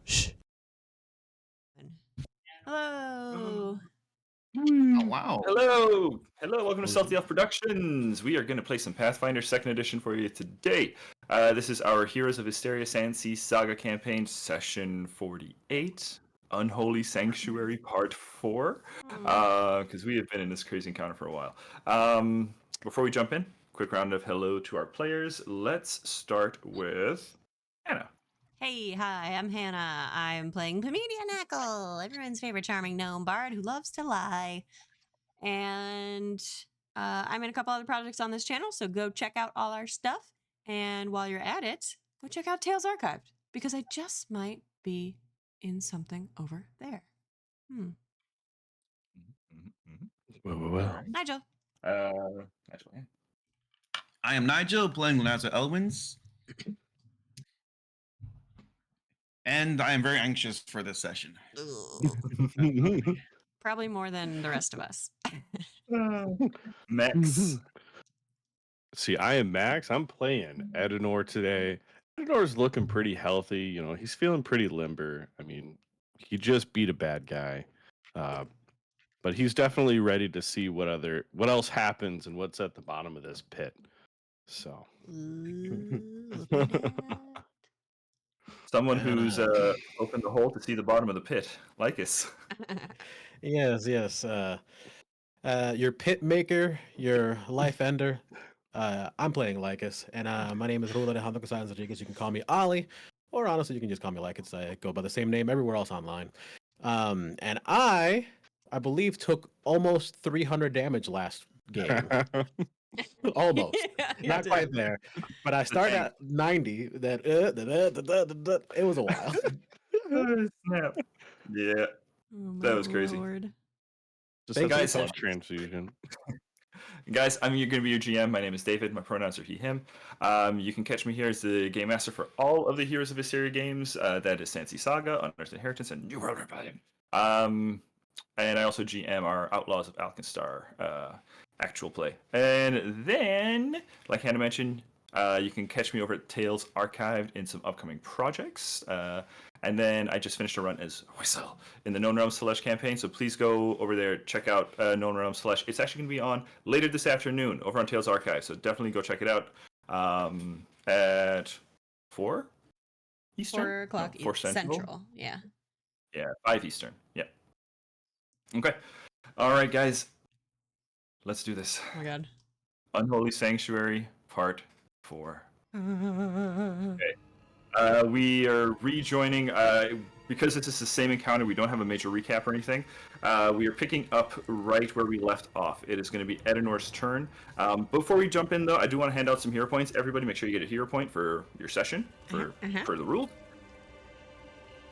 Shh. Hello. Oh, wow. Hello, welcome to Salty Elf Productions. We are going to play some Pathfinder 2nd Edition for you today. This is our Heroes of Histaeria Sandsea Saga campaign, session 48, Unholy Sanctuary Part 4, because we have been in this crazy encounter for a while. Before we jump in, quick round of hello to our players. Let's start with Hannah. Hey, hi, I'm Hannah. I'm playing Pamedia Knackle, everyone's favorite charming gnome bard who loves to lie. And I'm in a couple other projects on this channel, so go check out all our stuff. And while you're at it, go check out Tales Archived, because I just might be in something over there. Well. Nigel. Nigel, yeah. I am Nigel, playing Lazo Elwins. And I am very anxious for this session. Probably more than the rest of us. Max. See, I am Max. I'm playing Edenor today. Edenor's looking pretty healthy. You know, he's feeling pretty limber. I mean, he just beat a bad guy. But he's definitely ready to see what else happens and what's at the bottom of this pit. So. Look at that. Someone who's opened the hole to see the bottom of the pit. Lycus. Yes. Your pit maker, your life ender. I'm playing Lycus, and my name is Rula Alejandro Casales Rodriguez. You can call me Ollie, or honestly, you can just call me Lycus. I go by the same name everywhere else online. And I believe, took almost 300 damage last game. Almost. Yeah, Not quite there. But I started at 90. It was a while. Snap. Yeah. Oh, That was crazy. Lord. Just Thank has you. a blood transfusion. Guys, I'm going to be your GM. My name is David. My pronouns are he, him. You can catch me here as the game master for all of the Heroes of Histaeria games. That is Sandsea Saga, Unearthed Inheritance, and New World Rebellion. And I also GM our Outlaws of Alkenstar actual play. And then, like Hannah mentioned, you can catch me over at Tales Archived in some upcoming projects. And then I just finished a run as Whistle in the Known Realms Celeste campaign. So please go over there, check out Known Realms Celeste. It's actually going to be on later this afternoon over on Tales Archive. So definitely go check it out at 4 Eastern? 4 o'clock 4 Central. Yeah. Yeah, 5 Eastern. Yeah. Okay. All right, guys. Let's do this. Oh my god. Unholy Sanctuary, Part 4. Okay. We are rejoining, because this is the same encounter, we don't have a major recap or anything. We are picking up right where we left off. It is going to be Edenor's turn. Before we jump in, though, I do want to hand out some hero points. Everybody make sure you get a hero point for your session, for the rule.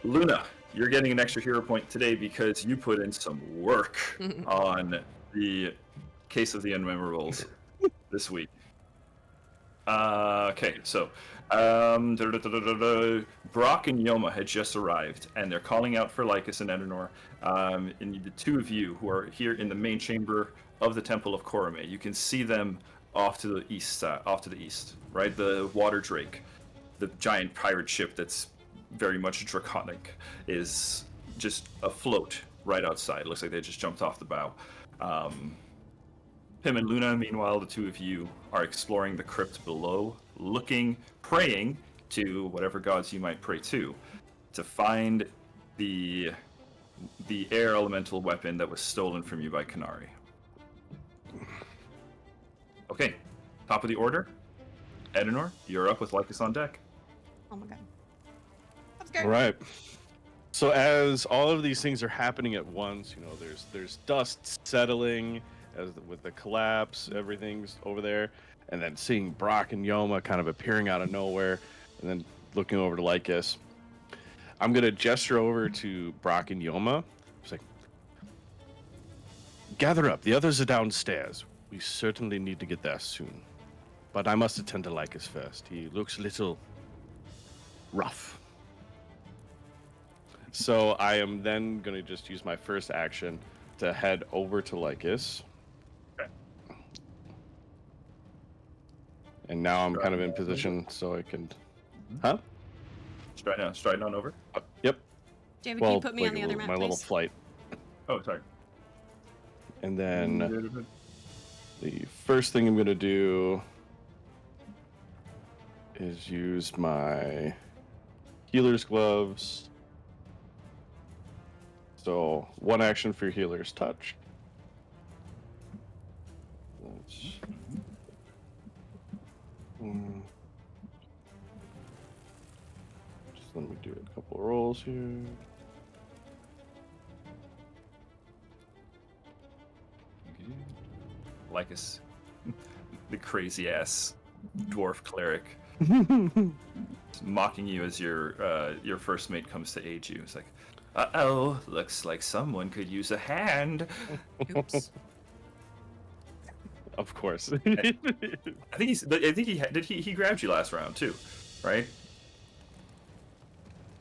Luna, you're getting an extra hero point today because you put in some work on the Case of the Unmemorables this week. Okay, so Brock and Yoma had just arrived, and they're calling out for Lycus and Edenor. And the two of you who are here in the main chamber of the Temple of Korome, you can see them off to the east, right? The Water Drake, the giant pirate ship that's very much draconic, is just afloat right outside. Looks like they just jumped off the bow. Him and Luna, meanwhile, the two of you are exploring the crypt below, looking, praying to whatever gods you might pray to find the air elemental weapon that was stolen from you by Kanari. Okay, top of the order. Edenor, you're up with Lycus on deck. Oh my god. I'm scared. All right. So as all of these things are happening at once, you know, there's dust settling with the collapse, everything's over there, and then seeing Brock and Yoma kind of appearing out of nowhere, and then looking over to Lycus. I'm gonna gesture over to Brock and Yoma. It's like, gather up. The others are downstairs. We certainly need to get there soon, but I must attend to Lycus first. He looks a little rough. So I am then going to just use my first action to head over to Lycus. Okay. And now I'm kind of in position so I can... Huh? Striding on over. Yep. David, Well, can you put me like on the a other little- map, my little please? flight. Oh, sorry. And then the first thing I'm gonna do is use my healer's gloves. So 1 action for healer's touch. Let's... Just let me do a couple of rolls here. Lycus, the crazy ass dwarf cleric, mocking you as your first mate comes to aid you. It's like, uh-oh, looks like someone could use a hand. Oops. Of course. I think he grabbed you last round too, right?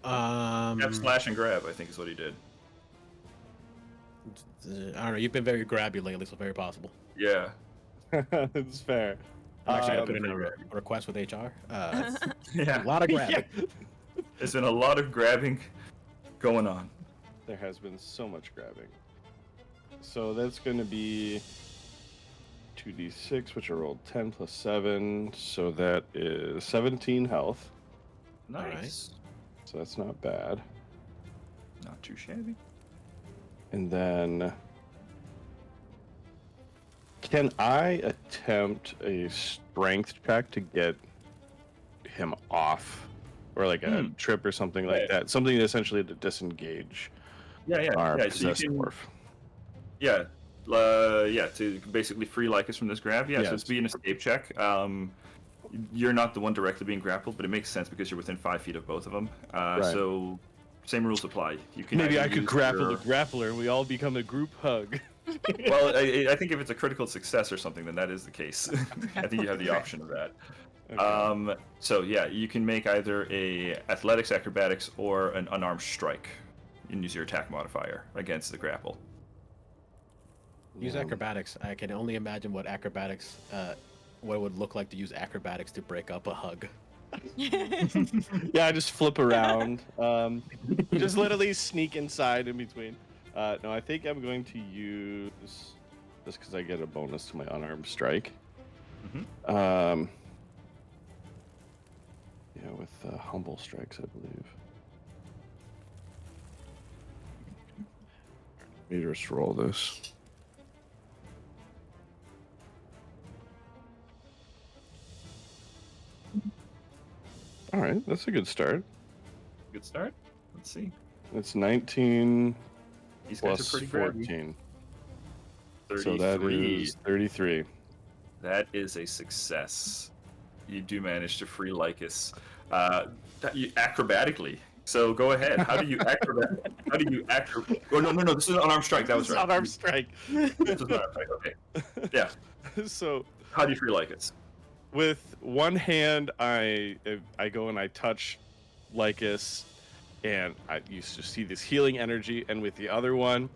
Grab, slash, and grab. I think is what he did. I don't know. You've been very grabby lately, so very possible. Yeah. It's fair. I'm actually gonna Um, put in a request with HR. A Yeah. lot of grabbing. There's been a lot of grabbing going on. There has been so much grabbing. So that's going to be 2d6, which I rolled 10 plus 7. So that is 17 health. Nice. So that's not bad. Not too shabby. And then, can I attempt a strength check to get him off? Or like a trip or something like that? Something essentially to disengage our So you possessed can, dwarf. yeah, to basically free Lycus from this grab. Yeah, so it's be an escape check. You're not the one directly being grappled, but it makes sense because you're within 5 feet of both of them. So same rules apply. You can Maybe either I could use grapple your- the grappler and we all become a group hug. Well, I think if it's a critical success or something, then that is the case. I think you have the option of that. Okay. So yeah, you can make either a athletics, acrobatics, or an unarmed strike, and use your attack modifier against the grapple. Use acrobatics. I can only imagine what acrobatics, what it would look like to use acrobatics to break up a hug. Yeah, I just flip around. Just literally sneak inside in between. No, I think I'm going to use just because I get a bonus to my unarmed strike. Yeah, with humble strikes, I believe. Let me just roll this. All right, that's a good start. Good start. Let's see. It's 19 These guys plus are pretty grabby. 14. 33. So that is 33. That is a success. You do manage to free Lycus. Acrobatically. So go ahead. How do you acrobat? How do you acrobat? Oh no! This is an unarmed strike. That was right. Unarmed strike. This is an unarmed strike. Okay. Yeah. So How do you free Lycus? with one hand, I go and I touch Lycus, and you just see this healing energy. And with the other one,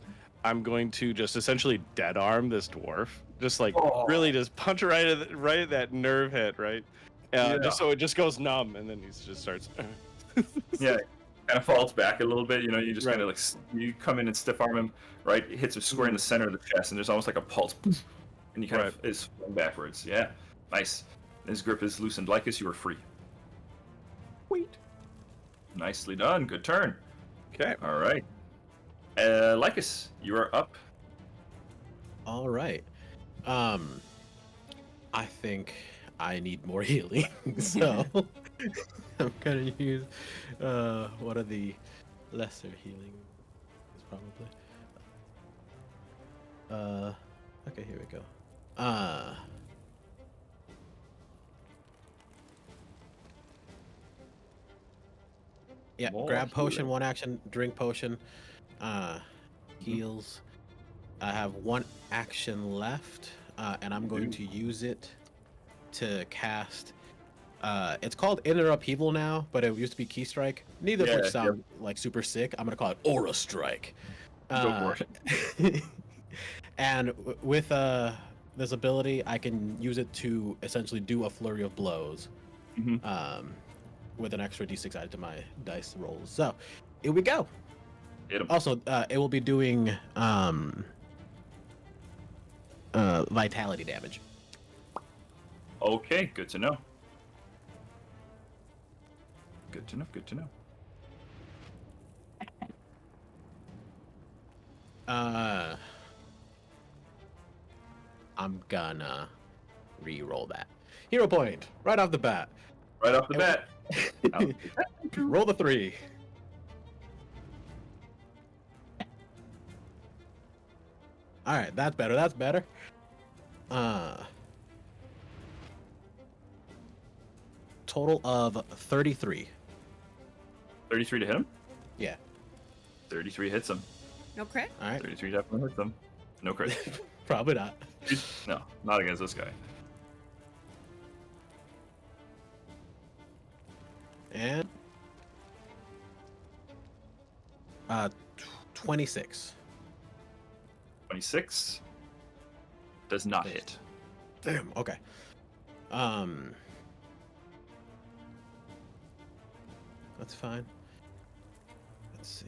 I'm going to just essentially dead arm this dwarf, just like really just punch right at that nerve hit, right? Just so it just goes numb, and then he just starts. Yeah. Kind of falls back a little bit. You know, you just Right. kind of like you come in and stiff arm him, right? It hits him square in the center of the chest, and there's almost like a pulse, and you kind of is flung backwards. Yeah. Nice. His grip is loosened. Lycus, you are free. Sweet. Nicely done. Good turn. Okay. All right. Lycus, you are up. All right. I think I need more healing, so I'm gonna use one of the lesser healing, probably. Okay, here we go. Yeah, More grab potion, healing. 1 action, drink potion, heals. I have 1 action left, and I'm going to use it to cast. It's called Inner Upheaval now, but it used to be Key Strike. Neither of which sound like super sick. I'm gonna call it Aura Strike. Go for it. And with this ability, I can use it to essentially do a flurry of blows. with an extra d6 added to my dice rolls. So here we go. Hit him. Also, it will be doing vitality damage. Okay, good to know. Good to know. Good to know. I'm gonna re-roll that. Hero point, right off the bat. Right off the bat. Roll the 3. Alright, that's better, that's better. Total of 33. 33 to hit him. Yeah. 33 hits him. No crit? Alright. 33 definitely hits him. No crit. Probably not. No, not against this guy. And 26. 26 does not hit. Damn, okay. That's fine. Let's see.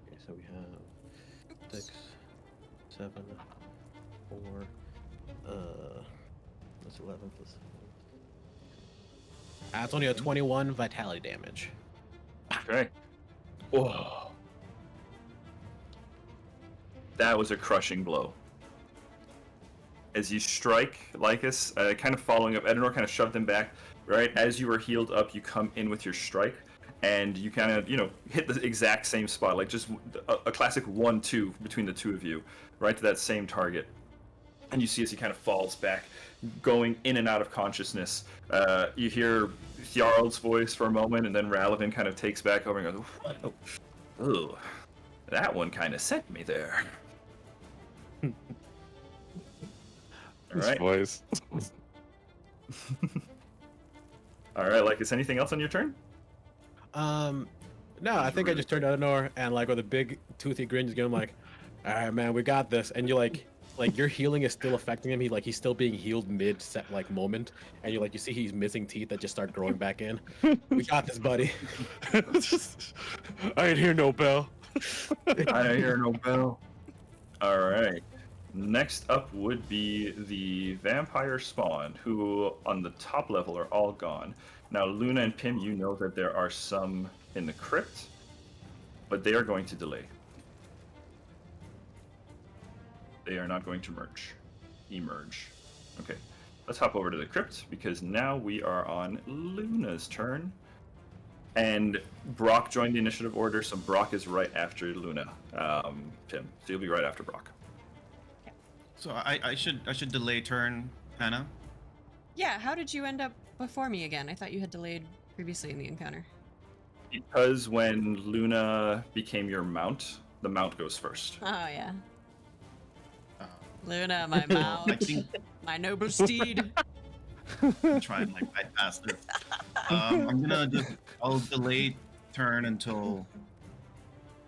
Okay, so we have 6, 7, 4, that's 11 plus. It's only a 21 vitality damage. Okay. Whoa. That was a crushing blow. As you strike Lycus, kind of following up, Edenor kind of shoved him back. Right as you were healed up, you come in with your strike, and you kind of, hit the exact same spot, like just a classic 1-2 between the two of you, right to that same target. And you see as he kind of falls back, going in and out of consciousness. You hear Jarl's voice for a moment, and then Raloven kind of takes back over and goes, "Ooh, that one kind of sent me there." All right. Voice. All right, like, is anything else on your turn? No, I think I just turned out Edenor and like with a big toothy grin, just going like, "All right, man, we got this." And you're like your healing is still affecting him. He's still being healed mid set moment, and you see he's missing teeth that just start growing back in. We got this, buddy. I ain't hear no bell. I hear no bell. All right. Next up would be the vampire spawn, who on the top level are all gone. Now, Luna and Pim, you know that there are some in the crypt, but they are going to delay. They are not going to emerge. Okay, let's hop over to the crypt, because now we are on Luna's turn. And Brock joined the initiative order, so Brock is right after Luna, Pim. So you'll be right after Brock. So I should delay turn, Hannah. Yeah, how did you end up before me again? I thought you had delayed previously in the encounter. Because when Luna became your mount, the mount goes first. Oh, yeah. Uh, Luna, my mount. I think My noble steed. try and bypass this. I'm gonna I'll delay turn until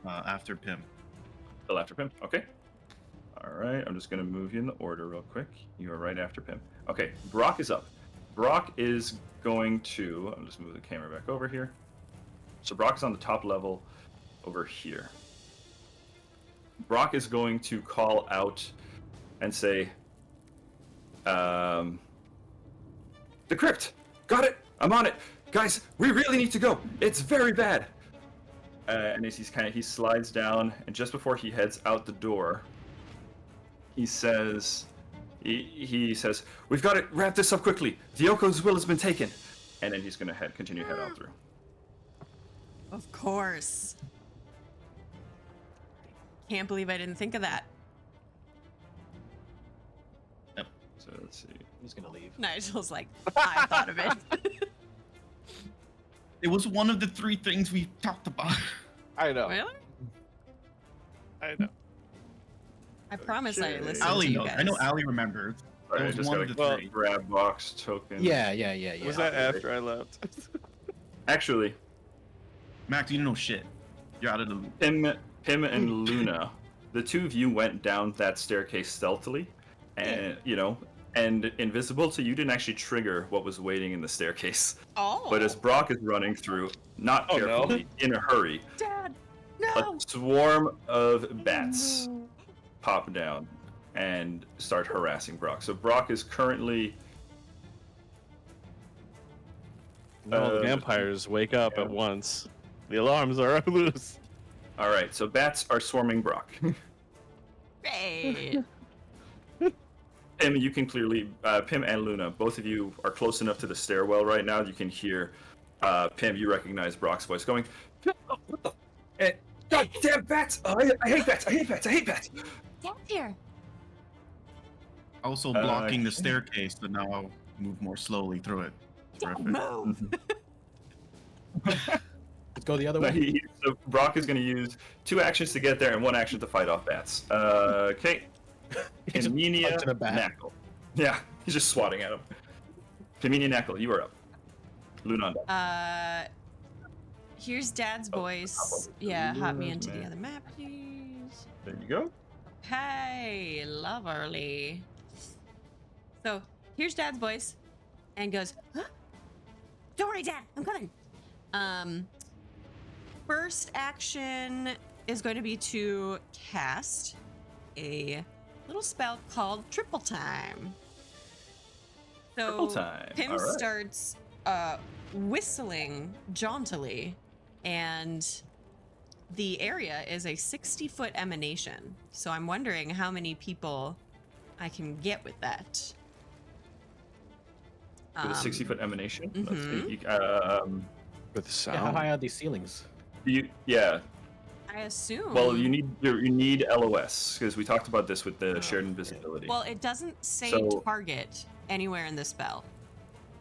after Pim. Till after Pim. Okay. All right. I'm just gonna move you in the order real quick. You are right after Pim. Okay. Brock is up. Brock is going to. I'll just move the camera back over here. So Brock is on the top level over here. Brock is going to call out and say, "The crypt! Got it! I'm on it! Guys, we really need to go! It's very bad!" And as he slides down, and just before he heads out the door, he says, "We've got to wrap this up quickly. Dioko's will has been taken." And then he's going to continue head on through. Of course. Can't believe I didn't think of that. So let's see. I'm just gonna leave. Nigel's like, I thought of it. It was one of the 3 things we talked about. I know. Really? I know. I promise I Okay. listened Ali to you knows. guys. I know Ali remembers. All right, was just one gotta of the well, 3. grab box token. Yeah. Was that after I left? Actually, Max, you don't know shit. You're out of the loop. Pim and Luna the two of you went down that staircase stealthily, and and invisible, so you didn't actually trigger what was waiting in the staircase. Oh. But as Brock is running through, not Oh, no. carefully, in a hurry, Dad, a no. swarm of bats pop down and start harassing Brock. So Brock is currently. No, the vampires wake up yeah. at once. The alarms are loose. All right, so bats are swarming Brock. Great. Pim, you can clearly, Pim and Luna, both of you are close enough to the stairwell right now. You can hear, Pim, you recognize Brock's voice going, oh, what the? God damn bats! Oh, I hate bats! I hate bats! I hate bats! Dad's here. Also blocking the staircase, so now I'll move more slowly through it. Perfect. Move. Let's go the other No, way. so Brock is going to use 2 actions to get there and 1 action to fight off bats. Okay. He's just Piminia punching a bat. Knackle. Yeah, he's just swatting at him. Piminia Knackle, you are up. Luna on deck. Here's Dad's voice. Yeah, hop me into the other map, please. There you go. Hey, lovely. So here's Dad's voice, and goes, huh? Don't worry, Dad, I'm coming. First action is going to be to cast a little spell called Triple Time. So Triple Time, Pim all right. starts whistling jauntily, and the area is a 60-foot emanation. So I'm wondering how many people I can get with that. With a 60-foot emanation. Let's mhm. see. With sound. Yeah, how high are these ceilings? Yeah. I assume. Well, you need LOS because we talked about this with the shared invisibility. Well, it doesn't say So- target anywhere in the spell.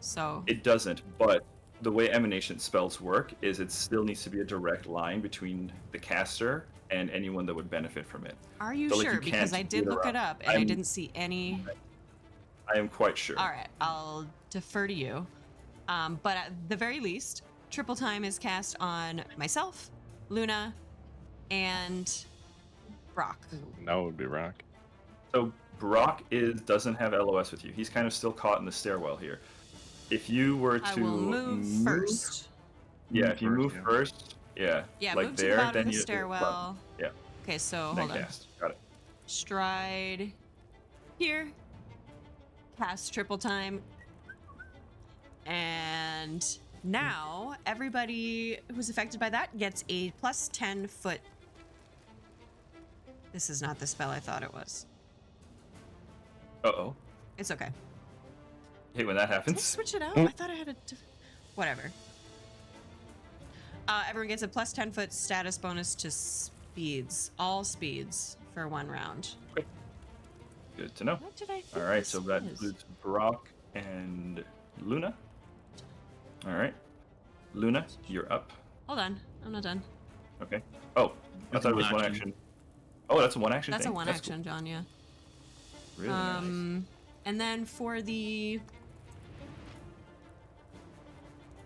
So It doesn't, but the way emanation spells work is it still needs to be a direct line between the caster and anyone that would benefit from it. are you so, like, sure? you Because can't I did do it look it around. up and I I'm- didn't see any. I am quite sure. All right, I'll defer to you. But at the very least, Triple Time is cast on myself, Luna, and Brock. No, it would be Rock. So Brock doesn't have LOS with you. He's kind of still caught in the stairwell here. If you were to I will move first. Yeah, if you move yeah. first, yeah, Yeah, like move to there, the bottom then of the you stairwell. Yeah, Okay, so then hold on. cast. Got it. Stride here. Cast Triple Time. And now everybody who's affected by that gets a plus 10 foot. This is not the spell I thought it was. Uh-oh. It's okay. Hey, when that Did I happens. switch it out? I thought I had a. Whatever. Everyone gets a plus 10 foot status bonus to speeds. All speeds for 1 round. Good to know. What did I think All right, this so that was? includes Brock and Luna. All right. Luna, you're up. Hold on. I'm not done. Okay. Oh, I That's thought it a was one one action. action. Oh, that's a 1 action That's thing? a 1 That's action, John, yeah. Cool. Really nice. And then for the.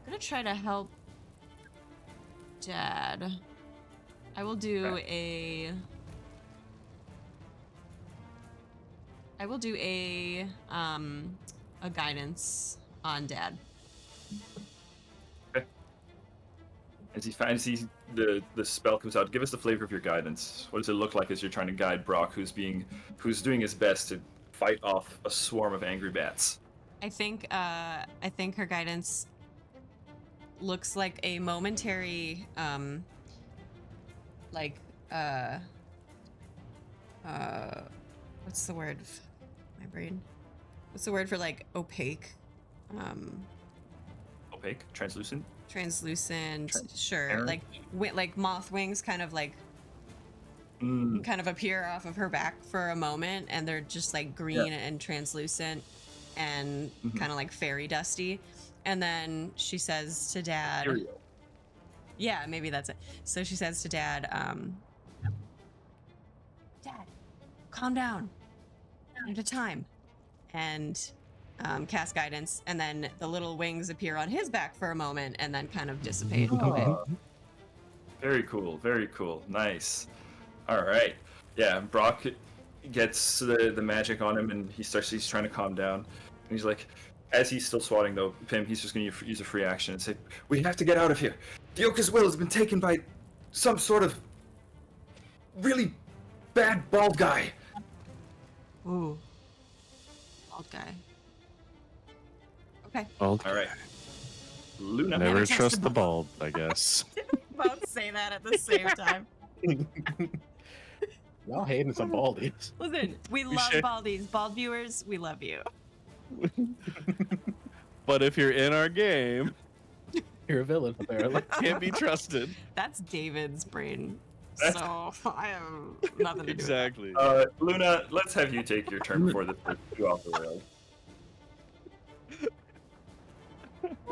I'm gonna try to help Dad. I will do a. I will do a guidance on Dad. As the spell comes out, give us the flavor of your guidance. What does it look like as you're trying to guide Brock, who's doing his best to fight off a swarm of angry bats? I think her guidance looks like a momentary what's the word? My brain. What's the word for like opaque? Opaque, translucent. Translucent, sure. Transparent? Like moth wings kind of like kind of appear off of her back for a moment, and they're just like green and translucent and kind of like fairy dusty. And then she says to Dad, Ethereal. yeah, maybe that's it. So she says to Dad, Dad, calm down. At a time. And cast guidance, and then the little wings appear on his back for a moment and then kind of dissipate away. Very cool, very cool. Nice. All right. Yeah, Brock gets the magic on him, and he's trying to calm down. And he's like, as he's still swatting though, Pim, he's just going to use a free action and say, "We have to get out of here. The Yoka's will has been taken by some sort of really bad bald guy." Ooh. Bald guy. Okay. Bald. All right, Luna. Never trust trust the the bald, I guess. Both say that at the same time. Y'all hating some baldies. Listen, we love Touche. baldies. Bald viewers, we love you. But if you're in our game, You're a villain, apparently. can't be trusted. That's David's brain. That's- So I have nothing to do Exactly. Luna, let's have you take your turn before the first two off the rails.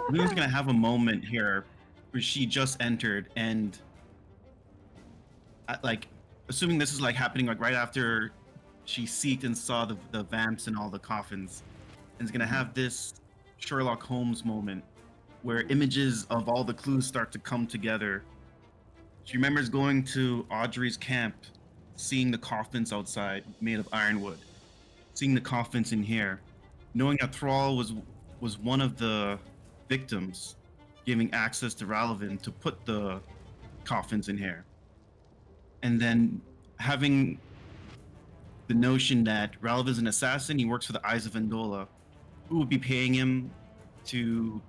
Luna's gonna have a moment here where she just entered and like assuming this is like happening like right after she seeked and saw the vamps and all the coffins, and is gonna have this Sherlock Holmes moment where images of all the clues start to come together. She remembers going to Audrey's camp, seeing the coffins outside made of ironwood, seeing the coffins in here, knowing that Thrall was one of the victims, giving access to Raloven to put the coffins in here. And then having the notion that Raloven is an assassin, he works for the Eyes of Vendola, who would be paying him to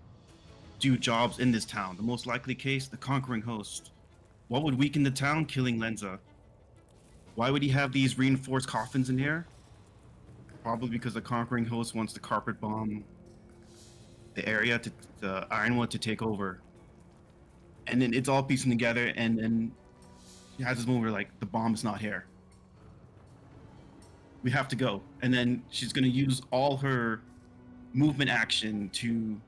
do jobs in this town. The most likely case, the Conquering Host. What would weaken the town? Killing Lenza. Why would he have these reinforced coffins in here? Probably because the Conquering Host wants to carpet bomb the area, to the Ironwood, to take over. And then it's all piecing together, and then she has this moment where like the bomb is not here. We have to go. And then she's gonna use all her movement action to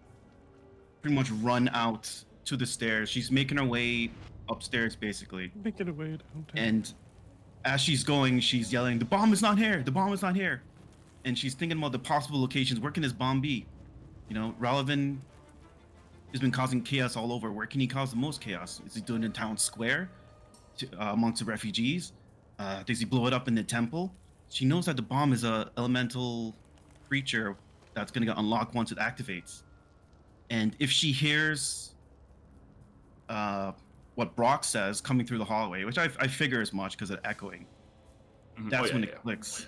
pretty much run out to the stairs. She's making her way upstairs basically. Make it away downtown. And as she's going, she's yelling, "The bomb is not here! The bomb is not here!" And she's thinking about the possible locations. Where can this bomb be? You know, Raloven has been causing chaos all over. Where can he cause the most chaos? Is he doing it in town square amongst the refugees? Does he blow it up in the temple? She knows that the bomb is a elemental creature that's going to get unlocked once it activates. And if she hears what Brock says coming through the hallway, which I figure as much because of echoing, Mhm. that's Oh, yeah, when yeah. it clicks.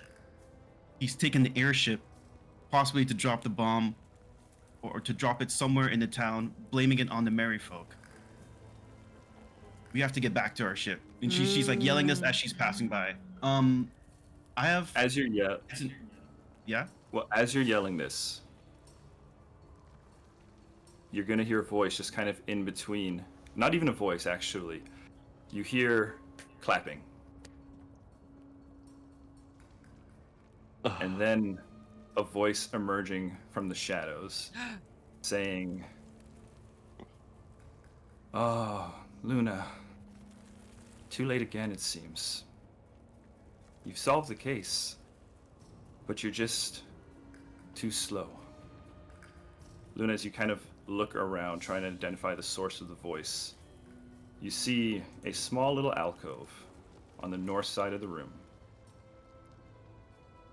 He's taken the airship, possibly to drop the bomb, or to drop it somewhere in the town, blaming it on the merry folk. We have to get back to our ship. And she's like yelling this as she's passing by. I have As you're yeah. Well, as you're yelling this, you're gonna hear a voice just kind of in between. Not even a voice, actually. You hear clapping. And then a voice emerging from the shadows saying, "Oh, Luna. Too late again, it seems. You've solved the case, but you're just too slow." Luna, as you kind of look around, trying to identify the source of the voice, you see a small little alcove on the north side of the room.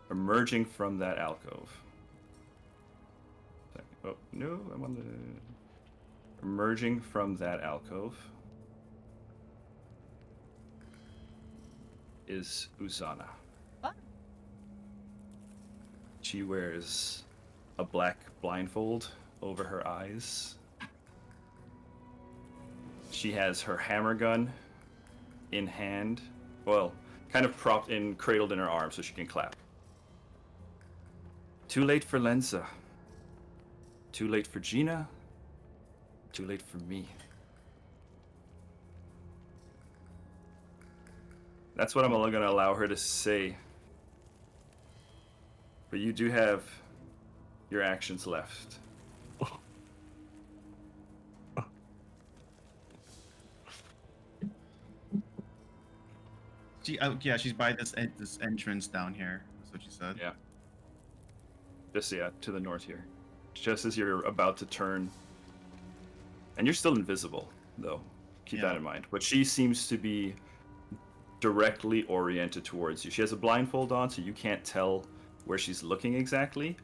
Emerging from that alcove. Oh, no, I'm on the... Emerging from that alcove is Uzana. What? She wears a black blindfold over her eyes. She has her hammer gun in hand, well, kind of propped in, cradled in her arm so she can clap. Too late for Lenza. Too late for Gina. Too late for me. That's what I'm going to allow her to say. But you do have your actions left. She's by this entrance down here. That's what she said. Yeah. Just, yeah, to the north here. Just as you're about to turn. And you're still invisible, though. Keep Yeah. that in mind. But she seems to be directly oriented towards you. She has a blindfold on, so you can't tell where she's looking exactly,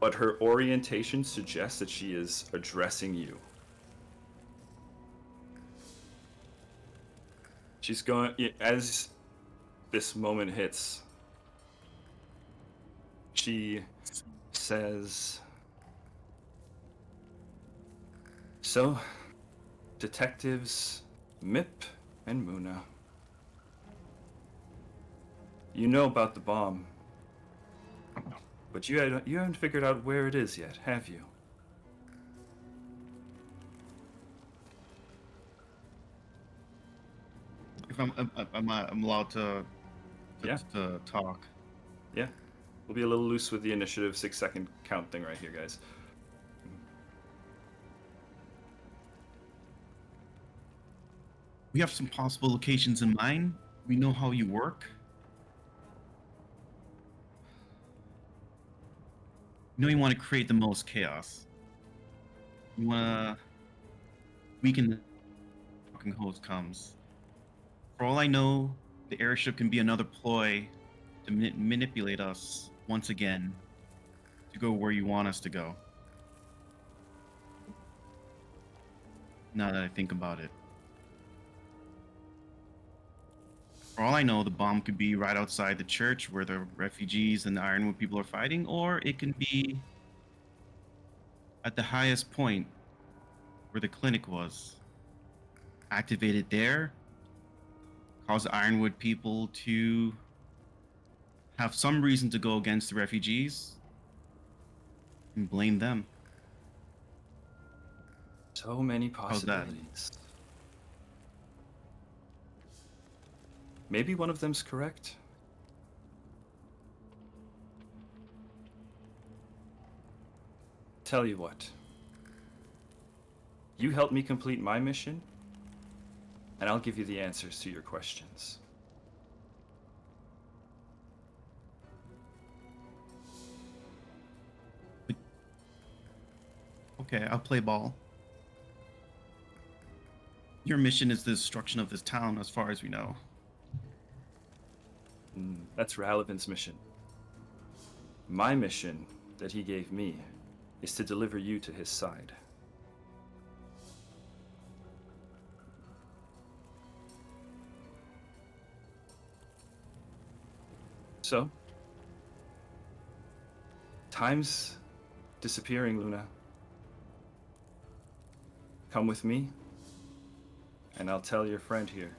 but her orientation suggests that she is addressing you. She's going, as this moment hits, she says, "So, detectives Mip and Muna, you know about the bomb, but you haven't figured out where it is yet, have you?" If I'm allowed to Yeah. to talk. Yeah. We'll be a little loose with the initiative 6-second count thing right here, guys. We have some possible locations in mind. We know how you work. You know you want to create the most chaos. You want to weaken the fucking host comes. For all I know, the airship can be another ploy to manipulate us once again to go where you want us to go. Now that I think about it. For all I know, the bomb could be right outside the church where the refugees and the Ironwood people are fighting, or it can be at the highest point where the clinic was. Activated there, cause the Ironwood people to have some reason to go against the refugees and blame them. So many How's that? possibilities. Maybe one of them's correct. Tell you what. You help me complete my mission, and I'll give you the answers to your questions. Okay, I'll play ball. Your mission is the destruction of this town, as far as we know. That's Raloven's mission. My mission that he gave me is to deliver you to his side. So, time's disappearing, Luna. Come with me, and I'll tell your friend here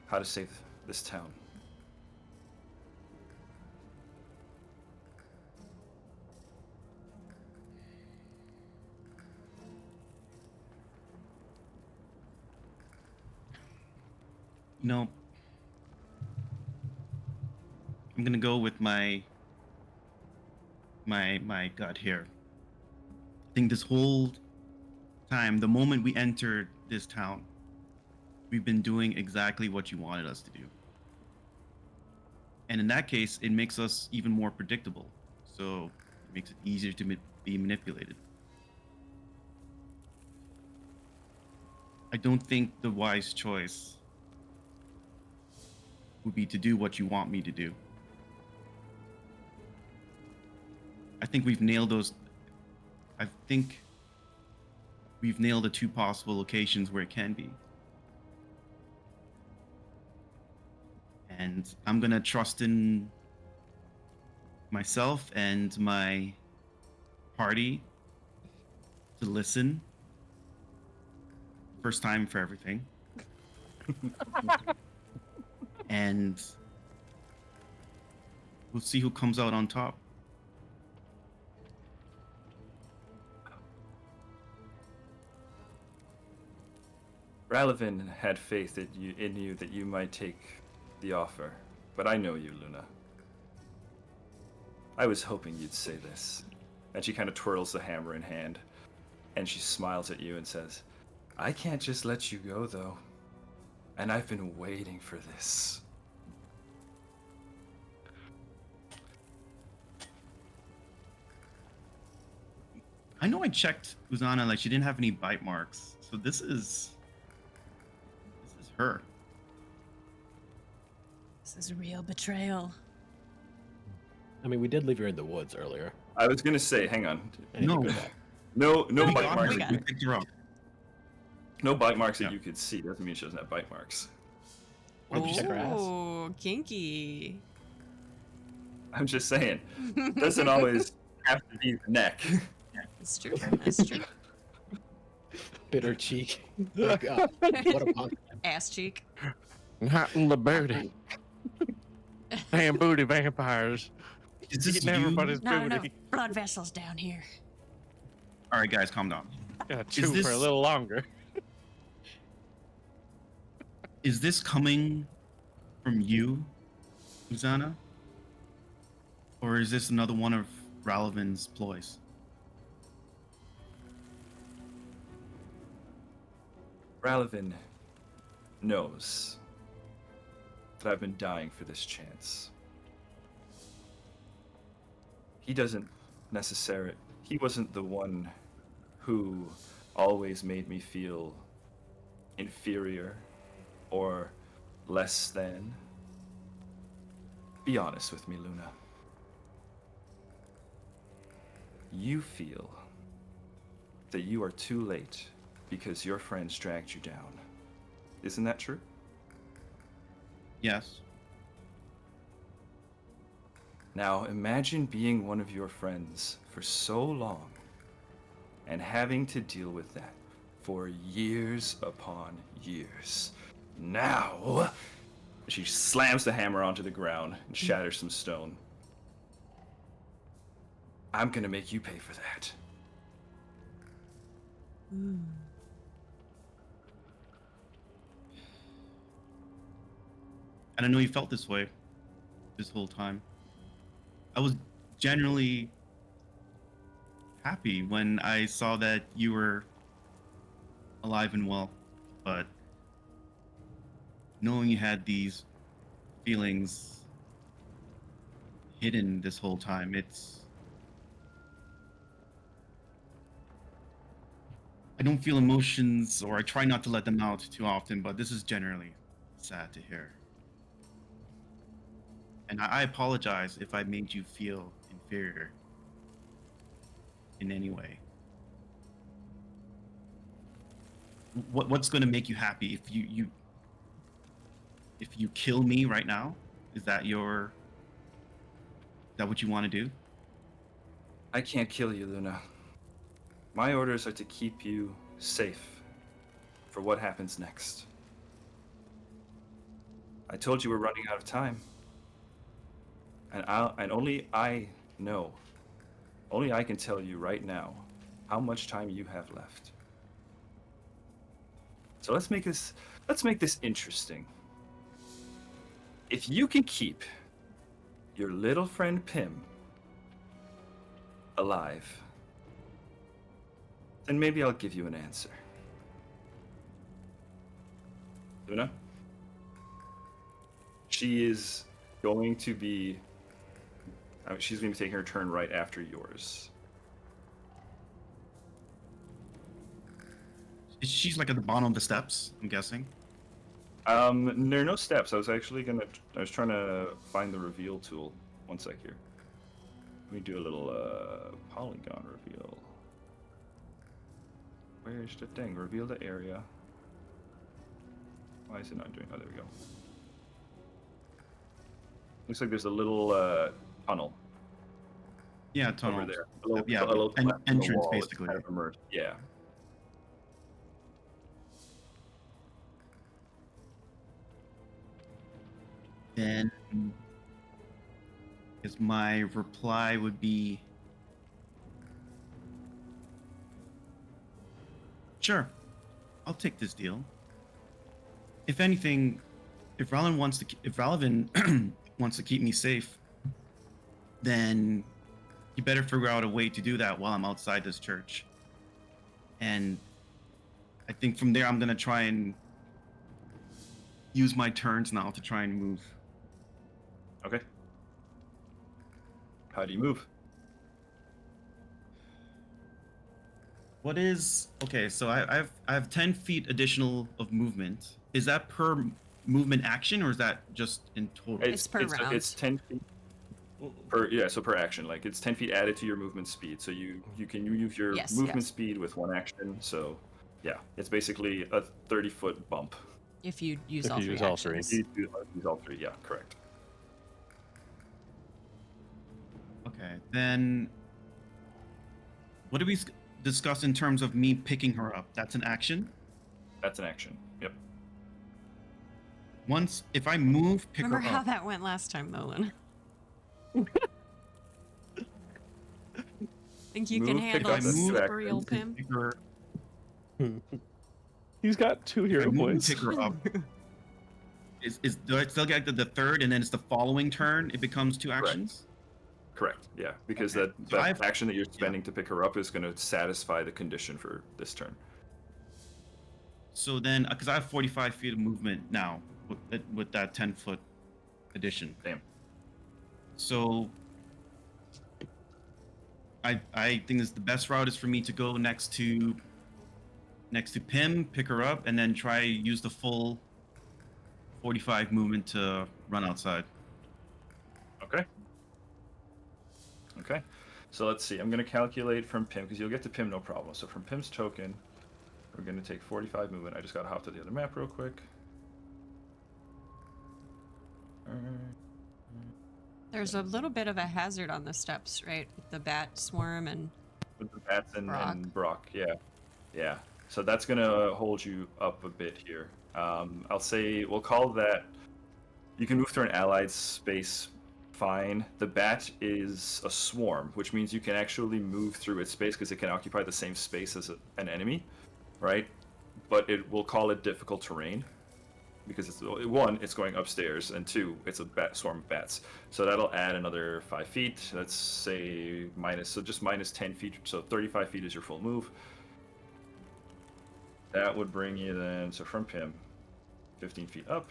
how to save this town. You know, I'm gonna go with my gut here. I think this whole time, the moment we entered this town, we've been doing exactly what you wanted us to do. And in that case, it makes us even more predictable. So it makes it easier to be manipulated. I don't think the wise choice would be to do what you want me to do. I think we've nailed those. I think we've nailed the two possible locations where it can be. And I'm gonna trust in myself and my party to listen. First time for everything. And we'll see who comes out on top. Raloven had faith in you that you might take the offer, but I know you, Luna. I was hoping you'd say this. And she kind of twirls the hammer in hand, and she smiles at you and says, "I can't just let you go, though. And I've been waiting for this." I know I checked Uzana, like she didn't have any bite marks. So this is her. This is real betrayal. I mean, we did leave her in the woods earlier. I was gonna say, hang on. Anything No. good happened. No We bite got marks. her. got We her. picked her up. No bite marks that Yeah. you could see doesn't mean she doesn't have bite marks. Oh, did you check her ass? Oh, kinky. I'm just saying, doesn't always have to be the neck. That's true. That's true. Bitter cheek. Oh, God. What a punk. Ass cheek. Not in the booty. Damn booty vampires. Is this Eating you? everybody's Not booty. enough blood vessels down here. All right, guys, calm down. Gotta chew for a this- little longer. Is this coming from you, Uzana? Or is this another one of Raloven's ploys? Raloven knows that I've been dying for this chance. He wasn't the one who always made me feel inferior or less than. Be honest with me, Luna. You feel that you are too late because your friends dragged you down. Isn't that true? Yes. Now imagine being one of your friends for so long and having to deal with that for years upon years. Now, she slams the hammer onto the ground and shatters some stone. I'm gonna make you pay for that. And I know you felt this way this whole time. I was genuinely happy when I saw that you were alive and well, but knowing you had these feelings hidden this whole time, I don't feel emotions, or I try not to let them out too often, but this is generally sad to hear. And I apologize if I made you feel inferior in any way. What's going to make you happy if you kill me right now? Is that what you want to do? I can't kill you, Luna. My orders are to keep you safe for what happens next. I told you we're running out of time. And only I know, only I can tell you right now how much time you have left. So let's make this interesting. If you can keep your little friend Pim alive, then maybe I'll give you an answer. Luna? She is going to be... she's going to be taking her turn right after yours. She's like at the bottom of the steps, I'm guessing. There are no steps. I was trying to find the reveal tool. One sec here. Let me do a little polygon reveal. Where's the thing? Reveal the area. Why is it not doing? Oh, there we go. Looks like there's a little tunnel Yeah, tunnel. over there. Yeah, a little an cleft in the entrance, wall that's basically. kind of immersed. Yeah. Then, because my reply would be, sure, I'll take this deal. If anything, if Raloven wants to keep me safe, then you better figure out a way to do that while I'm outside this church. And I think from there, I'm gonna try and use my turns now to try and move. Okay. How do you move? What is okay? So I have 10 feet additional of movement. Is that per movement action, or is that just in total? It's per round. It's 10 feet per action. Like it's 10 feet added to your movement speed. So you can use your movement speed with one action. So yeah, it's basically a 30-foot bump. If you use If all you three use all actions. three. You use all three. Yeah, correct. Okay, then what did we discuss in terms of me picking her up? That's an action. That's an action. Yep. Once, if I move, pick Remember her how up. that went last time, Nolan? Think you can Move, pick handle up, that's two slippery actions. old Pim? Pick her, He's got 2 if I hero move and points. pick her up. Do I still get the third, and then it's the following turn? It becomes 2 Correct. actions. Correct. Yeah, because Okay. that So I've- action that you're spending to pick her up is going to satisfy the condition for this turn. So then, because I have 45 feet of movement now with that 10-foot addition. Damn. So I think the best route is for me to go next to Pim, pick her up, and then try use the full 45 movement to run outside. Okay. Okay. So let's see. I'm going to calculate from Pim, because you'll get to Pim no problem. So from Pim's token, we're going to take 45 movement. I just got to hop to the other map real quick. There's a little bit of a hazard on the steps, right? With the bat swarm and With the bats and Brock. Brock. Yeah. Yeah. So that's going to hold you up a bit here. I'll say, we'll call that, you can move through an allied space fine. The bat is a swarm, which means you can actually move through its space because it can occupy the same space as an enemy, right? But we'll call it difficult terrain because it's, one, it's going upstairs, and two, it's a swarm of bats. So that'll add another 5 feet. Let's say just minus 10 feet. So 35 feet is your full move. That would bring you then, so from Pim, 15 feet up.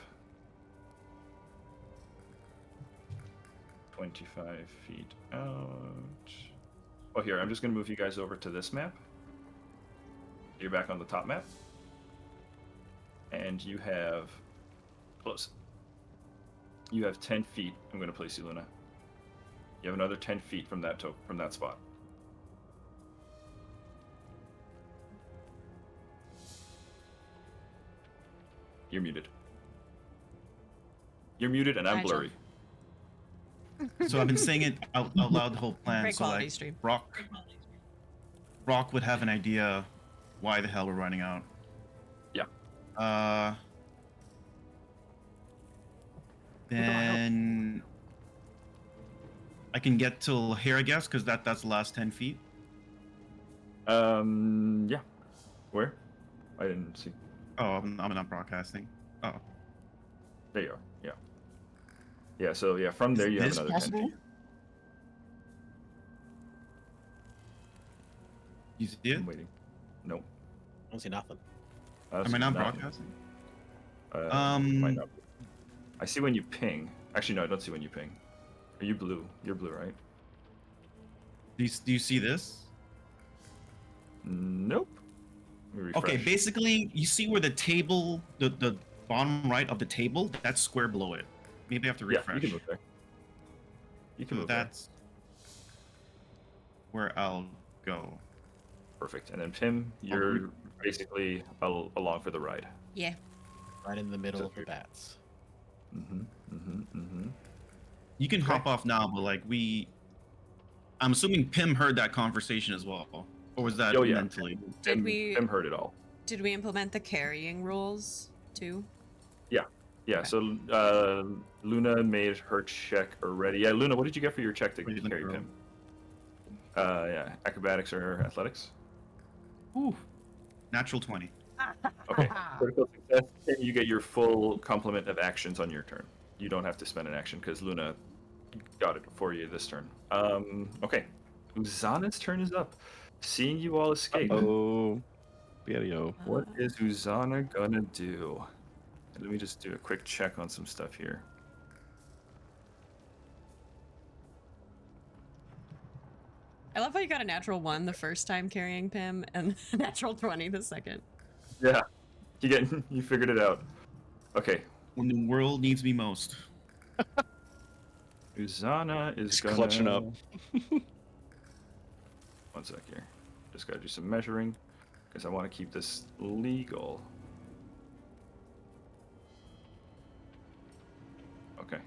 25 feet out. Oh, here, I'm just going to move you guys over to this map. You're back on the top map. And you have... Close. You have 10 feet. I'm going to place you, Luna. You have another 10 feet from that spot. You're muted. You're muted, and I'm Nigel. blurry. So I've been saying it out loud the whole plan. Great so quality like stream. Brock would have an idea why the hell we're running out. Yeah. Then I can get till here, I guess, because that's the last 10 feet. Yeah. Where? I didn't see. Oh, I'm not broadcasting. Oh, There you are. Yeah. Yeah. So yeah, from there you have this another 10 feet. You see it? I'm waiting. Nope. I don't see nothing. Am I not nothing. broadcasting? Might not be. I see when you ping. Actually, no, I don't see when you ping. Are you blue? You're blue, right? Do you see this? Nope. Let me Okay, refresh. basically, you see where the table, the bottom right of the table, that's square below it. Maybe I have to Yeah, refresh. you can move there. You can So move there. that's where I'll go. Perfect. And then Pim, you're basically along for the ride. Yeah. Right in the middle So of the bats. You can hop off now, but like I'm assuming Pim heard that conversation as well, or was that Oh, yeah. mentally? Did we Pim heard it all. did we implement the carrying rules too? Yeah, Okay. so Luna made her check already. Yeah, Luna, what did you get for your check to What did you carry roll? Pim? Yeah, acrobatics or athletics? Ooh, natural 20. Okay, critical success, and you get your full complement of actions on your turn. You don't have to spend an action because Luna got it for you this turn. Okay, Uzana's turn is up. Seeing you all escape, Oh, Vieira. what is Uzana gonna do? Let me just do a quick check on some stuff here. I love how you got a natural 1 the first time carrying Pim and natural 20 the second. Yeah, you figured it out. Okay, When the world needs me most. Uzana is Just gonna... clutching up. 1 sec here. Just gotta do some measuring because I want to keep this legal. Okay.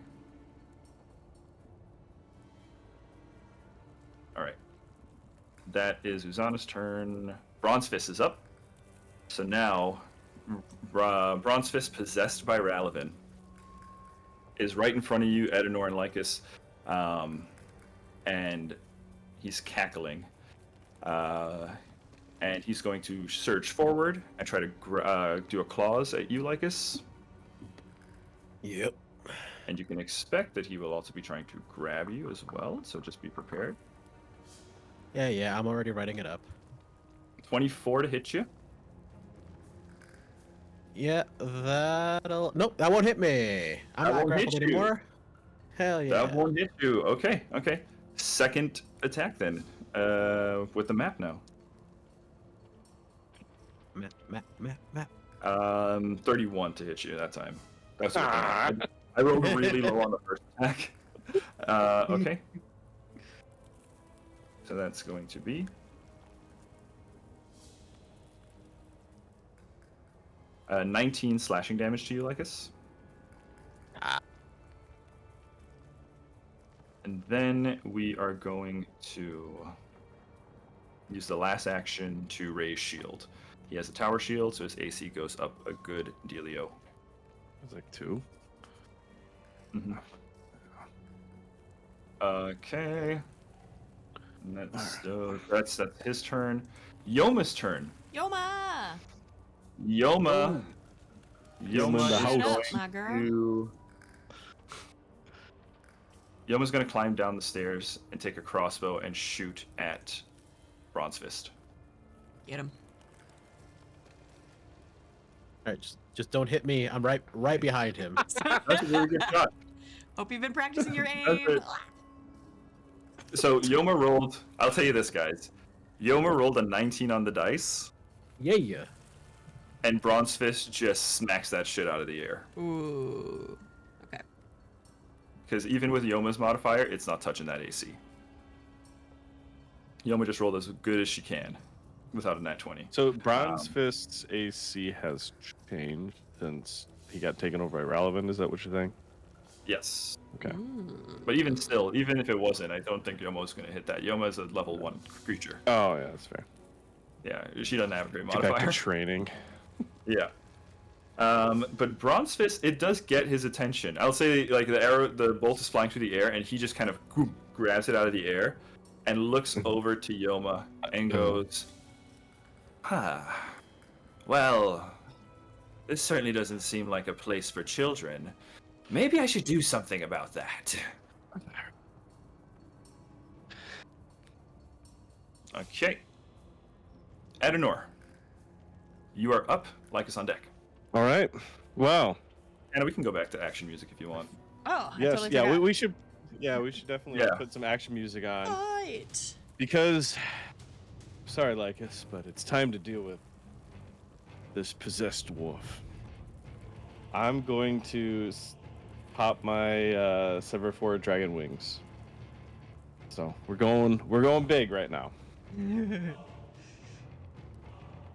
All right. That is Uzana's turn. Bronze Fist is up. So now, Bronze Fist, possessed by Raloven, is right in front of you, Edenor and Lycus, and he's cackling. And he's going to surge forward and try to do a claws at you, Lycus. Yep. And you can expect that he will also be trying to grab you as well, so just be prepared. Yeah, I'm already writing it up. 24 to hit you. Yeah, that'll... Nope, that won't hit me. I'm That not won't hit grappled you. anymore. Hell yeah. That won't hit you. Okay. Second attack then, with the map now. Map. 31 to hit you that time. That's okay. I rolled really low on the first attack. Okay. So that's going to be 19 slashing damage to you, Lycus. And then we are going to use the last action to raise shield. He has a tower shield, so his AC goes up a good dealio. It's like 2. Mm-hmm. Okay. And that's his turn. Yoma's turn. Yoma! Yoma in the is house. Turn up, going my girl. to... Yoma's going to climb down the stairs and take a crossbow and shoot at Bronze Fist. Get him. All right, just don't hit me. I'm right behind him. That's a really good shot. Hope you've been practicing your That's aim. it. So Yoma rolled... I'll tell you this, guys. Yoma rolled a 19 on the dice, Yeah. and Bronze Fist just smacks that shit out of the air. Ooh. Okay. Because even with Yoma's modifier, it's not touching that AC. Yoma just rolled as good as she can without a nat 20. So Bronze Fist's AC has changed since he got taken over by Raloven. Is that what you're saying? Yes. Okay. But even still, even if it wasn't, I don't think Yoma's going to hit that. Yoma is a level 1 creature. Oh yeah, that's fair. Yeah, she doesn't have a great Get back to modifier. training. Yeah. But Bronze Fist, it does get his attention. I'll say, like, the bolt is flying through the air, and he just kind of grabs it out of the air and looks over to Yoma and goes, well, this certainly doesn't seem like a place for children. Maybe I should do something about that. Okay. Edenor, you are up. Lycus on deck. All right. Well. And we can go back to action music if you want. Oh, I Yes. totally Yeah. forgot. We should. Yeah. We should definitely Yeah. put some action music on Right. because. Sorry, Lycus, but it's time to deal with this possessed dwarf. I'm going to pop my Sever 4 Dragon Wings. So we're going big right now.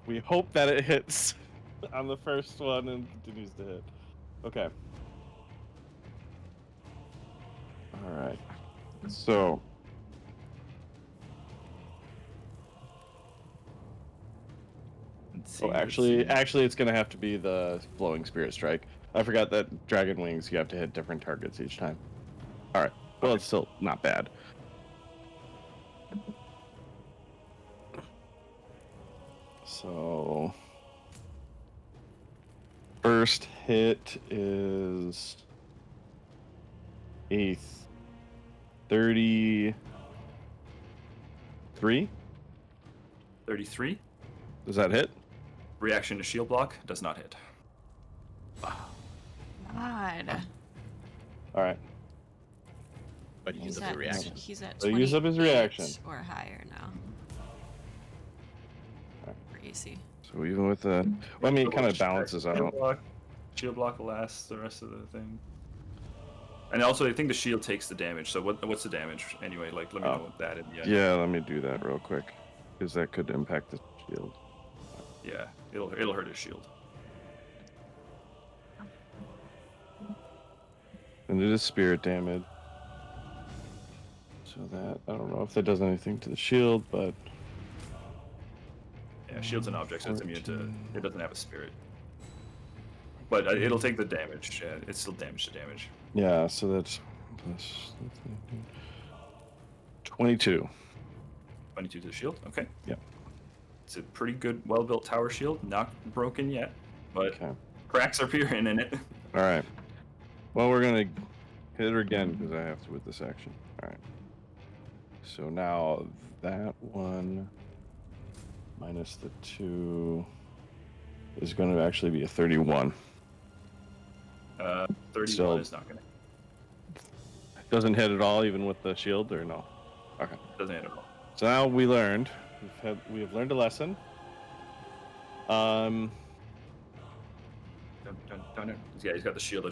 We hope that it hits on the first one and continues to hit. Okay. All right. So. Oh, actually, it's gonna have to be the Flowing Spirit Strike. I forgot that Dragon Wings, you have to hit different targets each time. All right. Well, it's still not bad. So, first hit is a 33. 33. Does that hit? Reaction to shield block does not hit. God. All right. But use up the reaction. He's at So use up his 28 reaction. or higher now. Alright. For AC. So even with the, well, I mean, it kind of balances Shield out. block. Shield block will last the rest of the thing. And also, I think the shield takes the damage. So what's the damage anyway? Like, let me know that in the end. Yeah, let me do that real quick, because that could impact the shield. Yeah, it'll hurt his shield. And it is spirit damage. So that, I don't know if that does anything to the shield, but... Yeah, shield's an object, so it's immune to... 14. It doesn't have a spirit. But it'll take the damage. Yeah, it's still damage to damage. Yeah, so that's plus 22. 22 to the shield. Okay. Yeah. It's a pretty good, well-built tower shield. Not broken yet, but Okay. cracks are appearing in it. All right. Well, we're gonna hit her again because I have to with this action. All right. So now that one minus the 2 is going to actually be a 31. 31 So- is not gonna. Doesn't hit at all, even with the shield, or no? Okay. Doesn't hit at all. So now we learned. We have learned a lesson. Dun, dun, dun, dun. Yeah, he's got the shield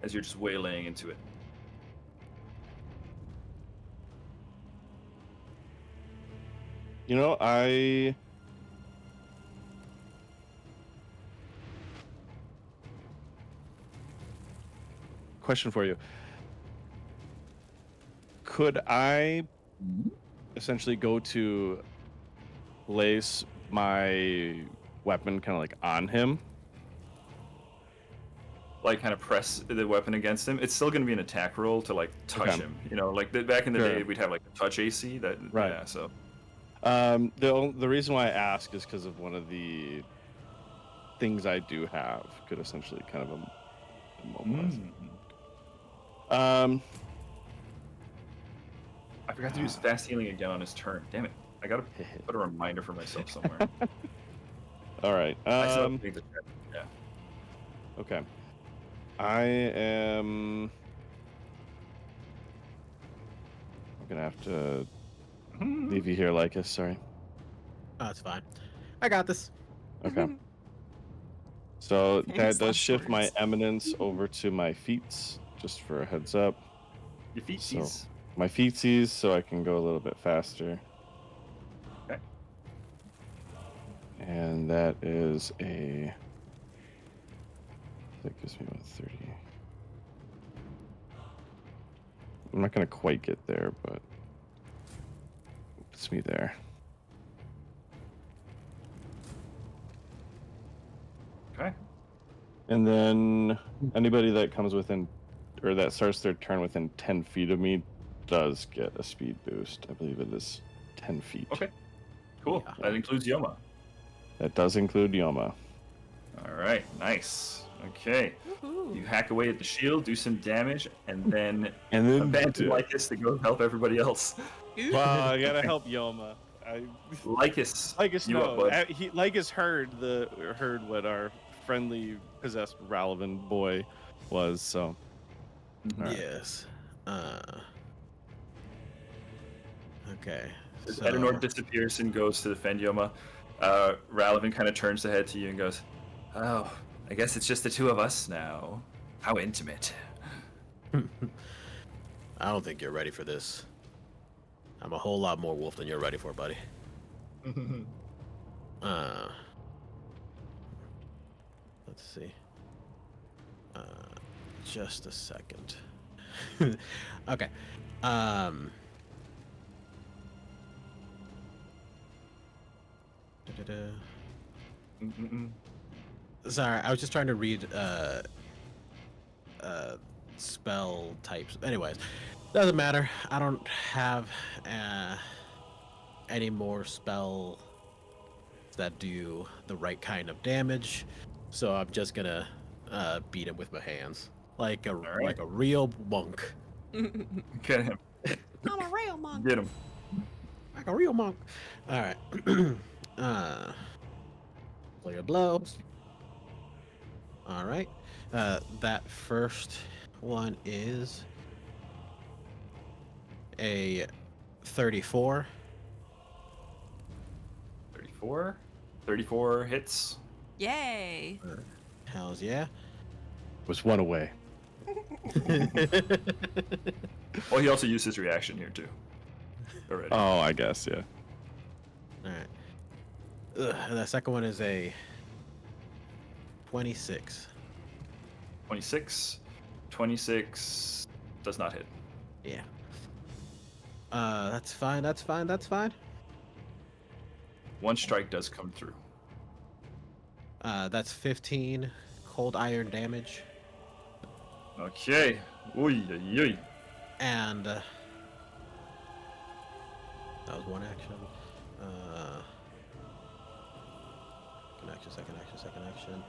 as you're just waylaying into it. You know, question for you. Could I essentially go to place my weapon kind of like on him? Like, kind of press the weapon against him. It's still going to be an attack roll to like touch Okay. him. You know, like back in the Sure. day, we'd have like a touch AC. That Right. Yeah. So The reason why I ask is because of one of the things I do have could essentially kind of immobilize. I forgot to use fast healing again on his turn. Damn it! I gotta put a reminder for myself somewhere. All right. I still have to make the check. Yeah. Okay. I am. I'm gonna have to leave you here, Lycus. Sorry. Oh, it's fine. I got this. Okay. So Thanks, that does last shift my words. eminence over to my feats, just for a heads up. Your feetsies. My feetsies, so I can go a little bit faster. Okay. And that is a. That gives me about 30. I'm not gonna quite get there, but it's me there. Okay. And then anybody that comes within, or that starts their turn within 10 feet of me, does get a speed boost. I believe it is 10 feet. Okay. Cool. Yeah. That includes Yoma. That does include Yoma. All right. Nice. Okay. Woohoo. You hack away at the shield, do some damage, and then And then abandon Lycus to go help everybody else. Wow, I gotta help Yoma. Lycus. Lycus you up, knows. bud? Lycus heard what our friendly possessed Raloven boy was. So. All right. Yes. Okay. As So, Edenor disappears and goes to defend Yoma, Raloven kind of turns the head to you and goes, "Oh, I guess it's just the two of us now. How intimate." I don't think you're ready for this. I'm a whole lot more wolf than you're ready for, buddy. Let's see. Just a second. Okay. Da-da-da. Mm-mm-mm. Sorry, I was just trying to read spell types. Anyways, doesn't matter. I don't have any more spell that do the right kind of damage, so I'm just gonna beat him with my hands like a right. like a real monk. Get him. I'm a real monk. Get him. Like a real monk. All right. Play a blow. All right. That first one is a 34. 34. 34 hits. Yay. Hells yeah. Was one away. Well, he also used his reaction here too. Already. Oh, I guess, yeah. All right. And the second one is a 26. 26. 26 does not hit. Yeah. That's fine. That's fine. That's fine. One strike does come through. That's 15 cold iron damage, Okay. Oy, oy, oy. and that was one action. Second action.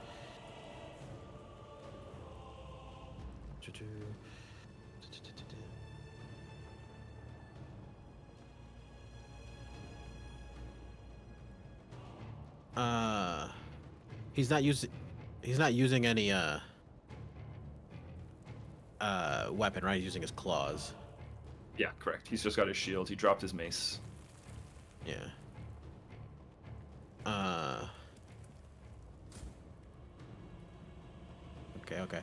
He's not using any weapon, right? He's using his claws. Yeah, correct. He's just got his shield. He dropped his mace. Yeah. Okay.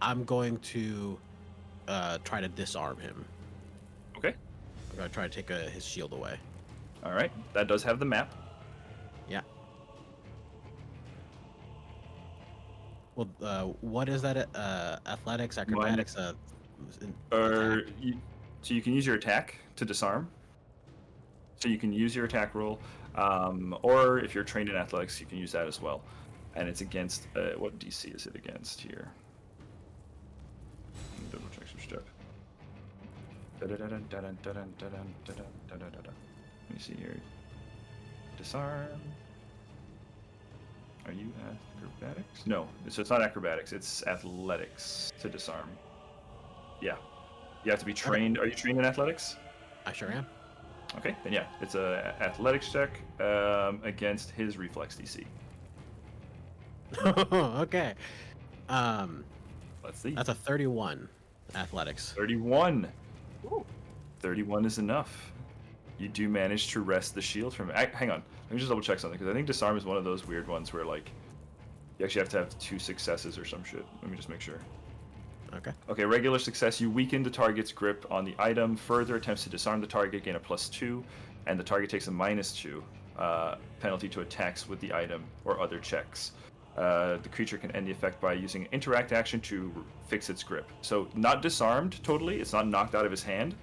I'm going to try to disarm him. Okay. I'm gonna try to take his shield away. All right. That does have the map. Yeah. Well, what is that? Athletics, acrobatics, So you can use your attack to disarm. So you can use your attack roll, or if you're trained in athletics, you can use that as well. And it's against what DC is it against here? Let me double check some stuff. Let me see here. Disarm. Are you acrobatics? No, so it's not acrobatics. It's athletics to disarm. Yeah, you have to be trained. Are you trained in athletics? I sure am. Okay, then yeah, it's a athletics check against his reflex DC. Okay. Let's see. That's a 31 athletics. 31. 31 is enough. You do manage to wrest the shield from it. Hang on, let me just double check something because I think disarm is one of those weird ones where like you actually have to have 2 successes or some shit. Let me just make sure. Okay. Okay, regular success, you weaken the target's grip on the item. Further attempts to disarm the target gain a +2, and the target takes a -2 penalty to attacks with the item or other checks. The creature can end the effect by using an interact action to fix its grip. So not disarmed totally, it's not knocked out of his hand,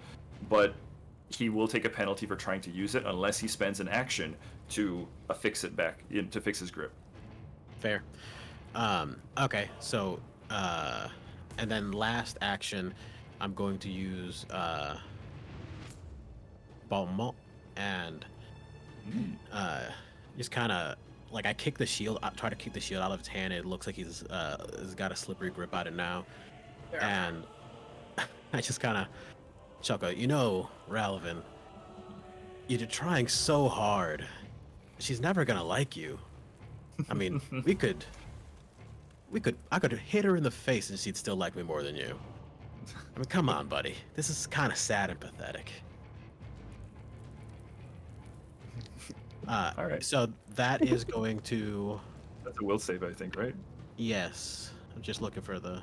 but he will take a penalty for trying to use it unless he spends an action to affix it back, to fix his grip. Fair. Okay, so and then last action, I'm going to use Balmont and just kind of like I kick the shield, I try to kick the shield out of his hand. It looks like he's got a slippery grip on it now, and I just kind of chuckle. You know, Raloven, you're trying so hard. She's never gonna like you. I mean, I could hit her in the face and she'd still like me more than you. I mean, come on, buddy. This is kind of sad and pathetic. All right. So that is going to... That's a will save, I think, right? Yes. I'm just looking for the...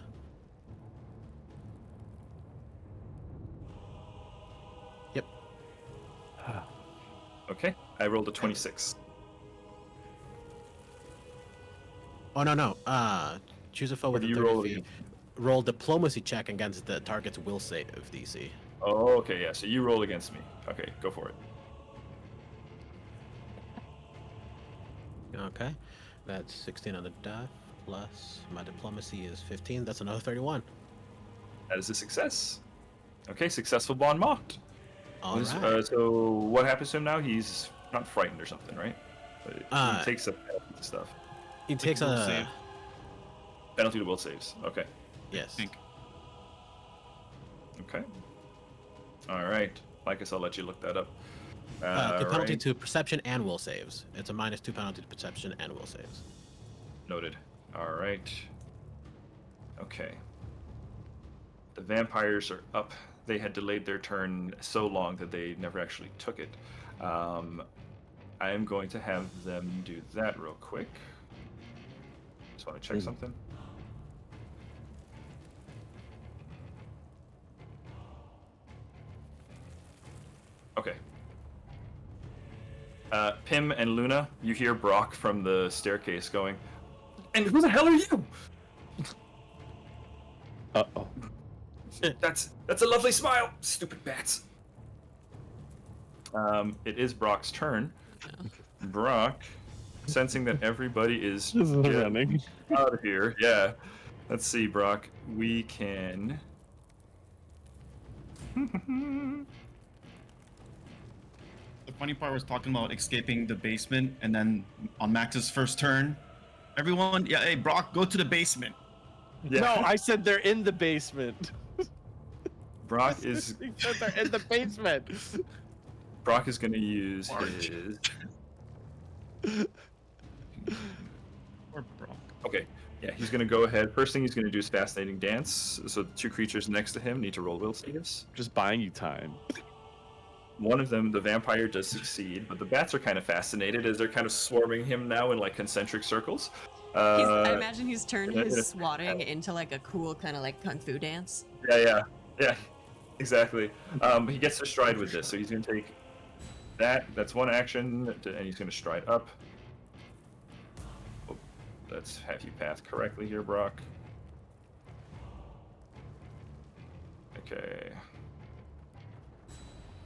Yep. Okay, I rolled a 26. Oh, no. Choose a foe with do a you 30 roll feet. again? Roll diplomacy check against the target's will save DC. Oh, okay, yeah. So you roll against me. Okay, go for it. Okay. That's 16 on the die, plus my diplomacy is 15. That's another 31. That is a success. Okay, successful bond mocked. All right. So what happens to him now? He's not frightened or something, right? But he takes a penalty to stuff. He takes will a... save. Penalty to will saves. Okay. Yes. Think. Okay. All right. Marcus, I'll let you look that up. The penalty right. to perception and will saves. It's a -2 penalty to perception and will saves. Noted. All right. Okay. The vampires are up. They had delayed their turn so long that they never actually took it. I am going to have them do that real quick. Just want to check something. Okay. Pim and Luna, you hear Brock from the staircase going, "And who the hell are you?" Uh-oh. That's a lovely smile, stupid bats. It is Brock's turn. Brock, sensing that everybody is This is running. out of here. Yeah. Let's see, Brock. We can. The funny part was talking about escaping the basement, and then on Max's first turn, everyone, yeah, hey Brock, go to the basement. Yeah. No, I said they're in the basement. Brock is He said they're in the basement. Brock is going to use his. Or Brock. Okay. Yeah, he's going to go ahead. First thing he's going to do is Fascinating Dance. So the two creatures next to him need to roll will saves. Just buying you time. One of them, the vampire, does succeed, but the bats are kind of fascinated as they're kind of swarming him now in like concentric circles. I imagine he's turned yeah, his yeah. swatting into like a cool kind of like kung fu dance. Yeah, exactly. He gets to stride with this, so he's going to take that. That's one action, and he's going to stride up. Oh, let's have you path correctly here, Brock. Okay.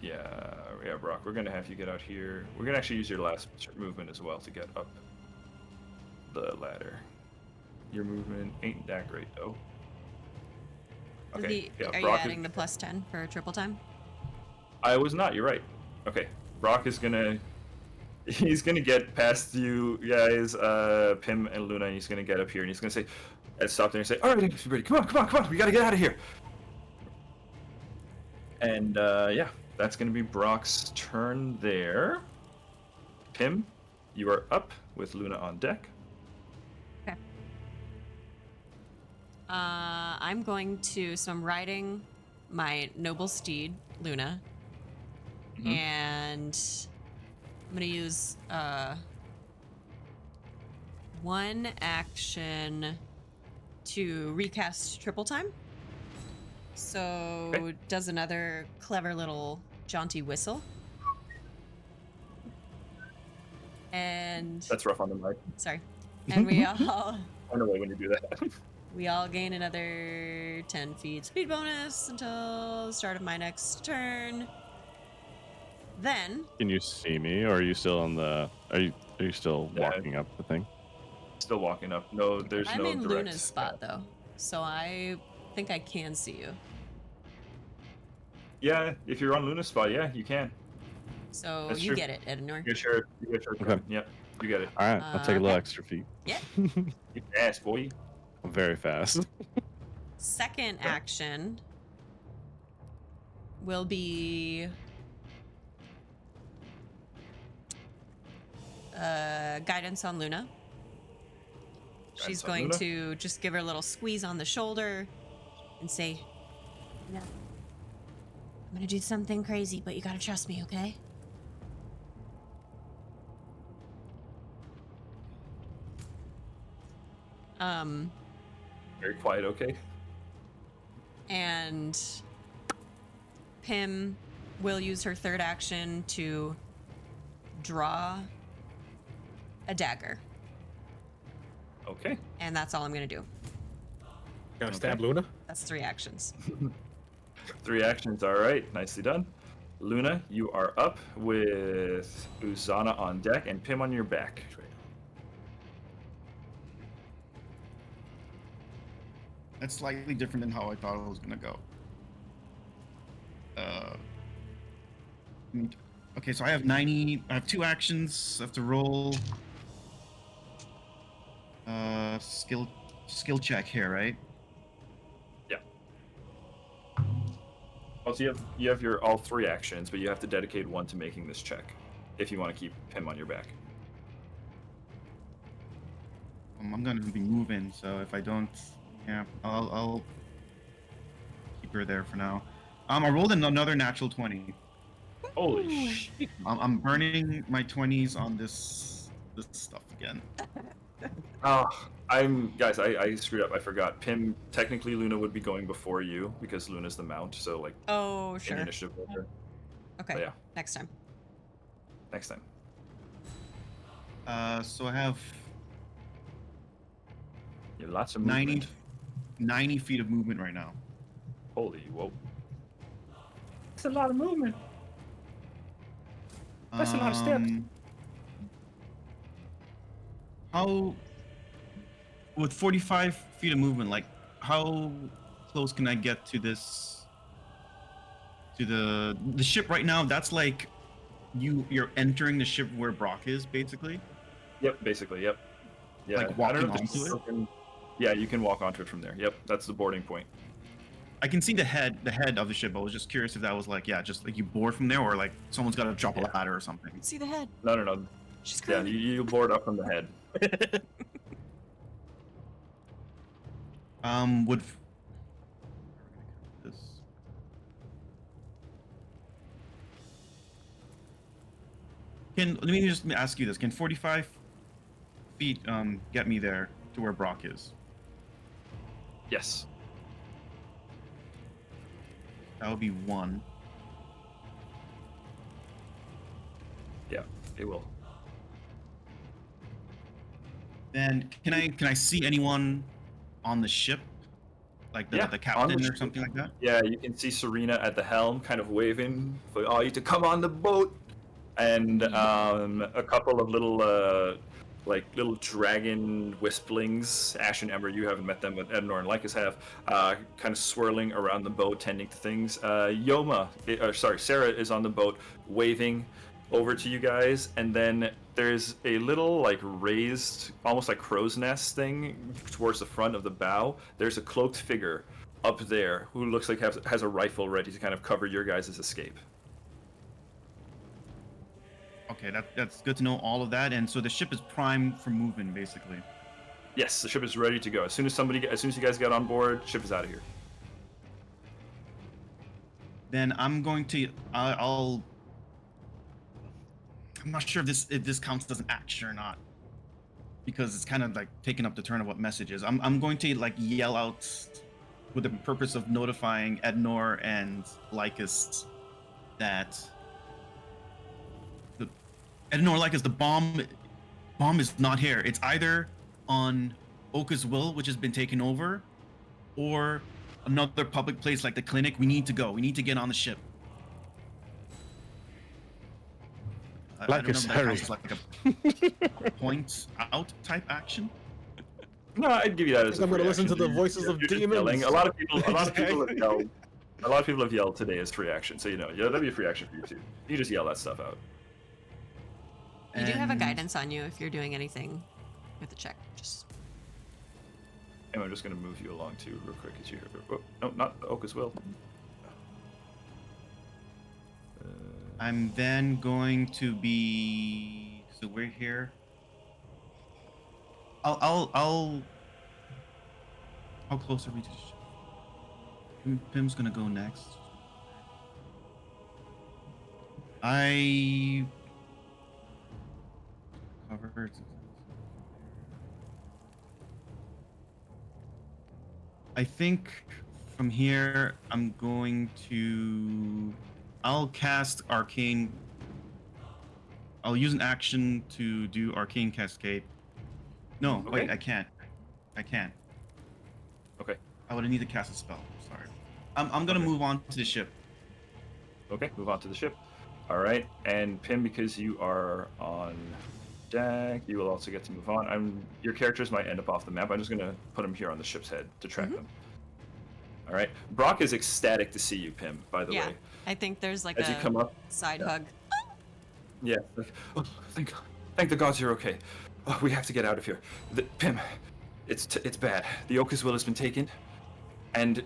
Yeah, Brock, we're going to have you get out here. We're going to actually use your last movement as well to get up the ladder. Your movement ain't that great, though. Okay, Are you Brock adding the +10 for triple time? I was not, you're right. Okay, Brock is gonna... He's gonna get past you guys, Pim and Luna, and he's gonna get up here, and he's gonna say... Stop there and say, "Alright, everybody, come on, we gotta get out of here!" And, yeah, that's gonna be Brock's turn there. Pim, you are up with Luna on deck. Okay. I'm going to, so I'm riding my noble steed, Luna, and I'm gonna use one action to recast triple time. So does another clever little jaunty whistle. And That's rough on the mic. sorry. And we all I know when you do that. we all gain another 10 feet speed bonus until the start of my next turn. Then Can you see me, or are you still on the? Are you still Yeah. walking up the thing? Still walking up. No, there's I'm no in direct Luna's spot though, so I think I can see you. Yeah, if you're on Luna's spot, yeah, you can. So That's you true. get it, Edinor. You get your Okay. Yep, you get it. All right, I'll take a little Okay. extra feet. Yeah. You ass, boy. I'm very fast. Second action will be guidance on Luna. She's Guidance on going Luna? to just give her a little squeeze on the shoulder and say, "No, I'm gonna do something crazy, but you gotta trust me, okay?" Very quiet, okay? And Pim will use her third action to draw a dagger. Okay. And that's all I'm gonna do. Gotta stab Luna. That's 3 actions. 3 actions, alright. Nicely done. Luna, you are up with Uzana on deck and Pim on your back. That's slightly different than how I thought it was gonna go. Okay, so I have 90. I have 2 actions. I have to roll. Skill check here, right? Yeah. Oh, so you have your all 3 actions, but you have to dedicate 1 to making this check if you want to keep Pim on your back. I'm gonna be moving, so if I don't, yeah, I'll keep her there for now. I rolled another natural 20. Holy shit. I'm burning my 20s on this stuff again. Oh, Guys, I screwed up. I forgot. Pim, technically Luna would be going before you because Luna's the mount. So like Oh, in sure. the initiative order. Okay. But yeah, Next time. next time. So I have You have lots of 90, movement. 90 feet of movement right now. Holy whoa. That's a lot of movement. That's a lot of steps. How, with 45 feet of movement, like how close can I get to this? To the ship right now? That's like you're entering the ship where Brock is, basically. Yep, basically, yep. Yeah. Like I don't walking know if it's onto it? broken. Yeah, you can walk onto it from there. Yep, that's the boarding point. I can see the head of the ship. I was just curious if that was like, yeah, just like you board from there, or like someone's got to drop a ladder or something. See the head. No. She's Yeah, crying. you board up from the head. Would this? Let me just ask you this: can 45 feet get me there to where Brock is? Yes. That would be one. Yeah, it will. Then can I see anyone on the ship, like the On the captain or ship. something like that? Yeah, you can see Serena at the helm, kind of waving for all you to come on the boat, and a couple of little little dragon wisplings. Ash and Ember, you haven't met them, but Ednor and Lycus have, kind of swirling around the boat, tending to things. Sarah is on the boat, waving over to you guys, and then there's a little like raised, almost like crow's nest thing towards the front of the bow. There's a cloaked figure up there who looks like has a rifle ready to kind of cover your guys' escape. Okay, that's good to know all of that. And so the ship is primed for movement, basically. Yes, the ship is ready to go. As soon as you guys get on board, ship is out of here. Then I'm going to I'm not sure if this counts as an action or not, because it's kind of like taking up the turn of what message is. I'm going to like yell out with the purpose of notifying Ednor and Lycus that the bomb is not here. It's either on Oka's Will, which has been taken over, or another public place like the clinic. We need to go. We need to get on the ship. Lycus, hurry. It's like a point out type action. No, I'd give you that as a I'm gonna free listen to action. the voices of You're just demons. yelling. A lot of people have yelled. A lot of people have yelled today as free action, so yeah, that'd be a free action for you too. You just yell that stuff out. You do have a And- guidance on you if you're doing anything with a check. Just And I'm just gonna move you along too, real quick, as you hear. Oh, no, not the Oka's Will. I'm then going to be. So we're here. I'll. How close are we to? Pim's gonna go next. I covered. I think from here I'm going to. I'll cast Arcane. I'll use an action to do Arcane Cascade. No, wait, Okay. I can't. I can't. Okay. I would need to cast a spell. Sorry. I'm gonna Okay. move on to the ship. Okay, move on to the ship. All right, and Pim, because you are on deck, you will also get to move on. Your characters might end up off the map. I'm just gonna put them here on the ship's head to track them. All right. Brock is ecstatic to see you, Pim. By the yeah, way, I think there's like as you come a up. side yeah. hug. Yeah. Like, oh, thank the gods you're okay. Oh, we have to get out of here. Pim, it's bad. The Oka's Will has been taken, and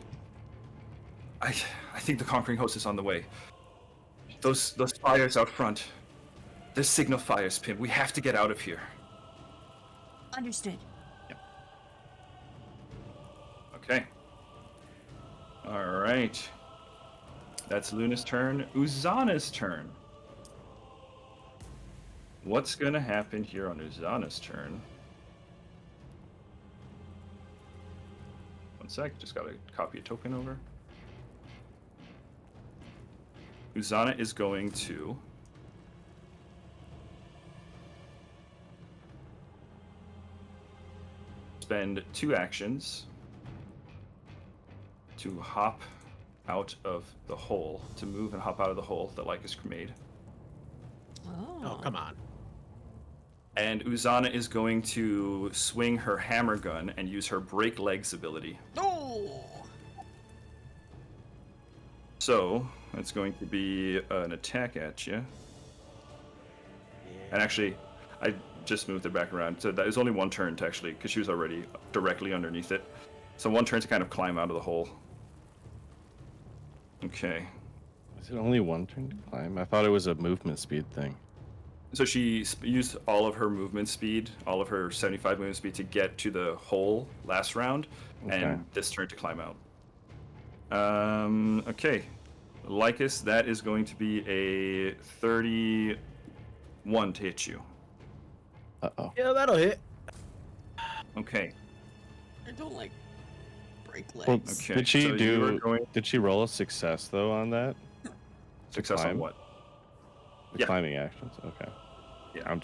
I think the conquering host is on the way. Those fires out front, they're signal fires, Pim. We have to get out of here. Understood. Okay. All right. That's Luna's turn. Uzana's turn. What's gonna happen here on Uzana's turn? 1 sec. Just gotta copy a token over. Uzana is going to spend 2 actions to hop out of the hole, to move and hop out of the hole that Lycus made. Oh, come on. And Uzana is going to swing her hammer gun and use her break legs ability. Oh! So, it's going to be an attack at you. And actually, I just moved it back around. So that is only 1 turn to actually, because she was already directly underneath it. So 1 turn to kind of climb out of the hole. Okay. Is it only 1 turn to climb? I thought it was a movement speed thing. So she used all of her movement speed, all of her 75 movement speed to get to the hole last round, Okay. and this turn to climb out. Okay. Lycus, that is going to be a 31 to hit you. Uh-oh. Yeah, that'll hit. Okay. I don't like break Well, legs. Okay. did she so you are going did she roll a success, though, on that? success on climb? what? The Yeah. climbing actions? Okay. Yeah. I'm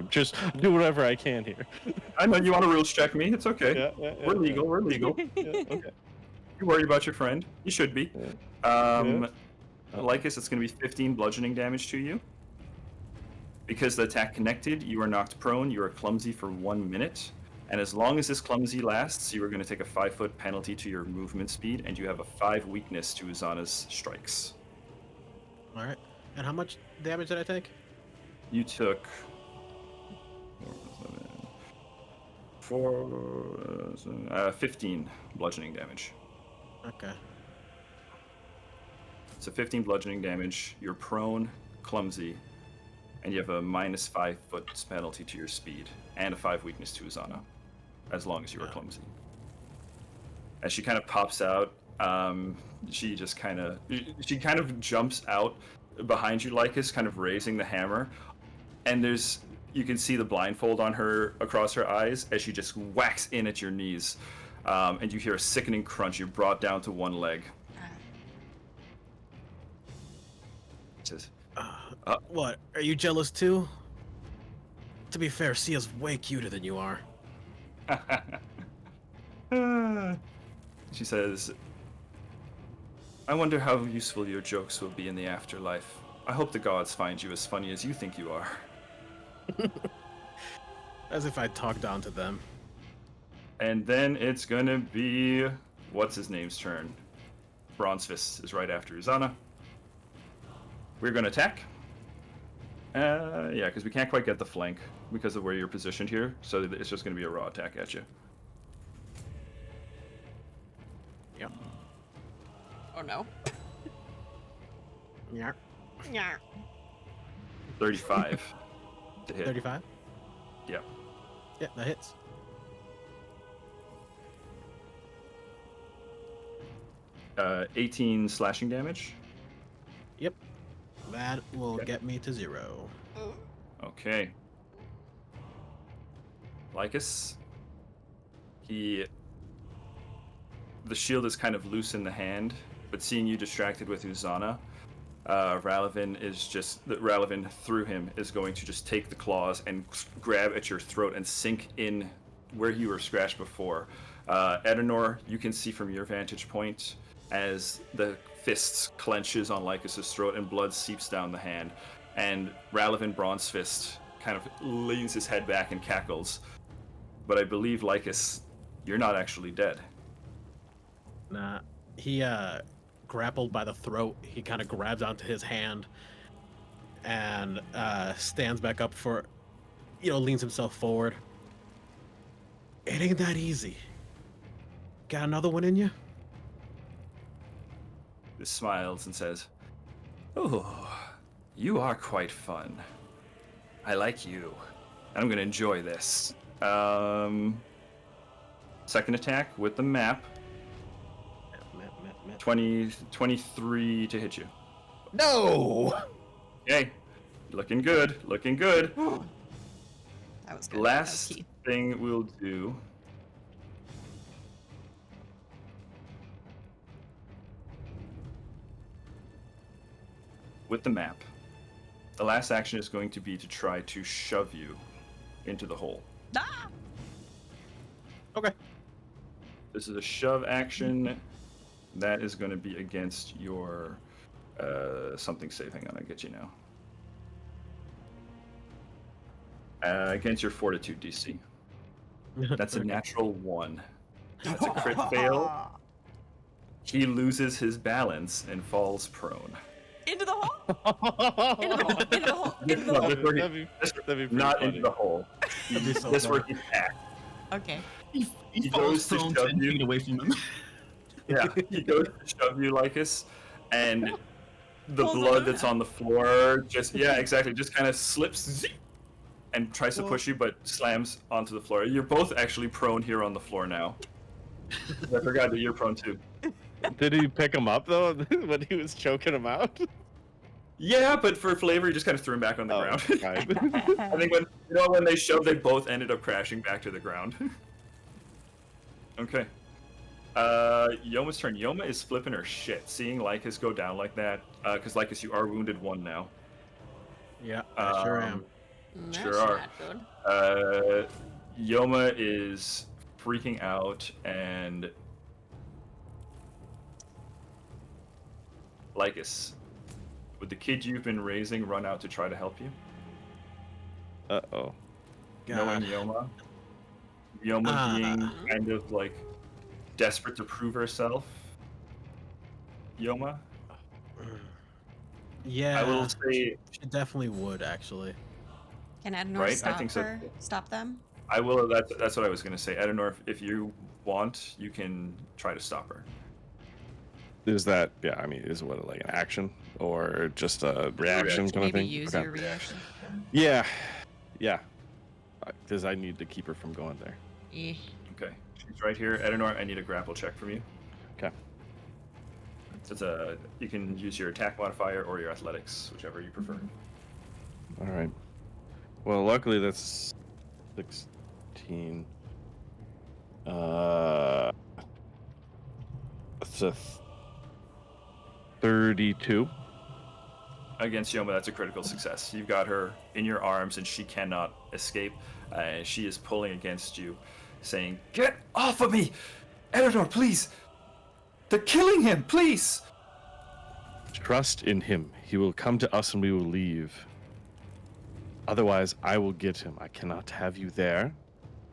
just do whatever I can here. I know you want to rules check me. It's okay. Yeah, We're legal. We're legal. Yeah, okay. You worry about your friend. You should be. Yeah. Lycus, it's going to be 15 bludgeoning damage to you. Because the attack connected, you are knocked prone. You are clumsy for 1 minute. And as long as this clumsy lasts, you are going to take a 5-foot penalty to your movement speed, and you have a 5 weakness to Uzana's strikes. All right. And how much damage did I take? You took 15 bludgeoning damage. Okay. So 15 bludgeoning damage. You're prone, clumsy, and you have a minus 5 foot penalty to your speed and a 5 weakness to Uzana, as long as you are clumsy. As she kind of pops out, she kind of jumps out behind you, Lycus, kind of raising the hammer, and you can see the blindfold on her across her eyes as she just whacks in at your knees, and you hear a sickening crunch. You're brought down to 1 leg. It says, What? Are you jealous too? To be fair, Sia's way cuter than you are. she says, I wonder how useful your jokes will be in the afterlife. I hope the gods find you as funny as you think you are. As if I talked down to them. And then it's gonna be what's his name's turn. Bronze Fist is right after Uzana. We're gonna attack. Yeah, because we can't quite get the flank because of where you're positioned here, so it's just gonna be a raw attack at you. Yep. Oh no. Yeah. Yeah. 35 to hit. 35? Yeah. Yeah, that hits. Uh, 18 slashing damage. Yep. That will get me to 0. Okay. Lycus. The shield is kind of loose in the hand, but seeing you distracted with Uzana, Raloven through him is going to just take the claws and grab at your throat and sink in where you were scratched before. Edenor, you can see from your vantage point as the fists clenches on Lycus's throat and blood seeps down the hand. And Raloven Bronze Fist kind of leans his head back and cackles. But I believe, Lycus, you're not actually dead. Nah. He, grappled by the throat. He kind of grabs onto his hand and stands back up for, leans himself forward. It ain't that easy. Got another one in you? He smiles and says, "Oh, you are quite fun. I like you. And I'm going to enjoy this." Second attack with the map. 23 to hit you. No! Okay. Looking good. Looking good. That was good. Last That was key. thing we'll do with the map. The last action is going to be to try to shove you into the hole. Ah! Okay. This is a shove action. That is going to be against your something save. Hang on, I get you now. Against your Fortitude DC. That's a natural 1. That's a crit fail. He loses his balance and falls prone. Into the hole? Into the hole? Into the hole? Into the No, hole? this where he- That'd be pretty not funny. into the hole. That'd be so This where funny. he's at. Okay. He He falls goes to prone shove 10 you. feet away from him. Yeah, he goes to shove you, Lycus, and the Pulls the blood that's Luna. on the floor just just kind of slips zip, and tries to push you, but slams onto the floor. You're both actually prone here on the floor now. I forgot that you're prone too. Did he pick him up though when he was choking him out? Yeah, but for flavor, you just kind of threw him back on the ground. Fine. I think when they shoved, they both ended up crashing back to the ground. Okay. Yoma's turn. Yoma is flipping her shit, seeing Lycus go down like that. Because Lycus, you are wounded 1 now. Yeah, I sure am. That's Sure are. not good. Yoma is freaking out, and Lycus, would the kid you've been raising run out to try to help you? Uh-oh. Knowing Yoma? Yoma being kind of like desperate to prove herself? Yoma? Yeah, I will say, she definitely would actually. Can Adenor Right, I stop think so. her? Stop them? I will. That's what I was gonna say. Adenor, if you want, you can try to stop her. Is that, yeah, I mean, is what, like an action or just a reaction kind of Maybe thing? use Okay. your reaction. Yeah. Because I need to keep her from going there. Eh. Okay, she's right here. Adenor, I need a grapple check from you. Okay. So you can use your attack modifier or your athletics, whichever you prefer. All right. Well, luckily that's 16. That's a 32. Against Yoma, that's a critical success. You've got her in your arms, and she cannot escape. She is pulling against you, saying, "Get off of me! Adenor, please! They're killing him, please!" Trust in him. He will come to us and we will leave. Otherwise, I will get him. I cannot have you there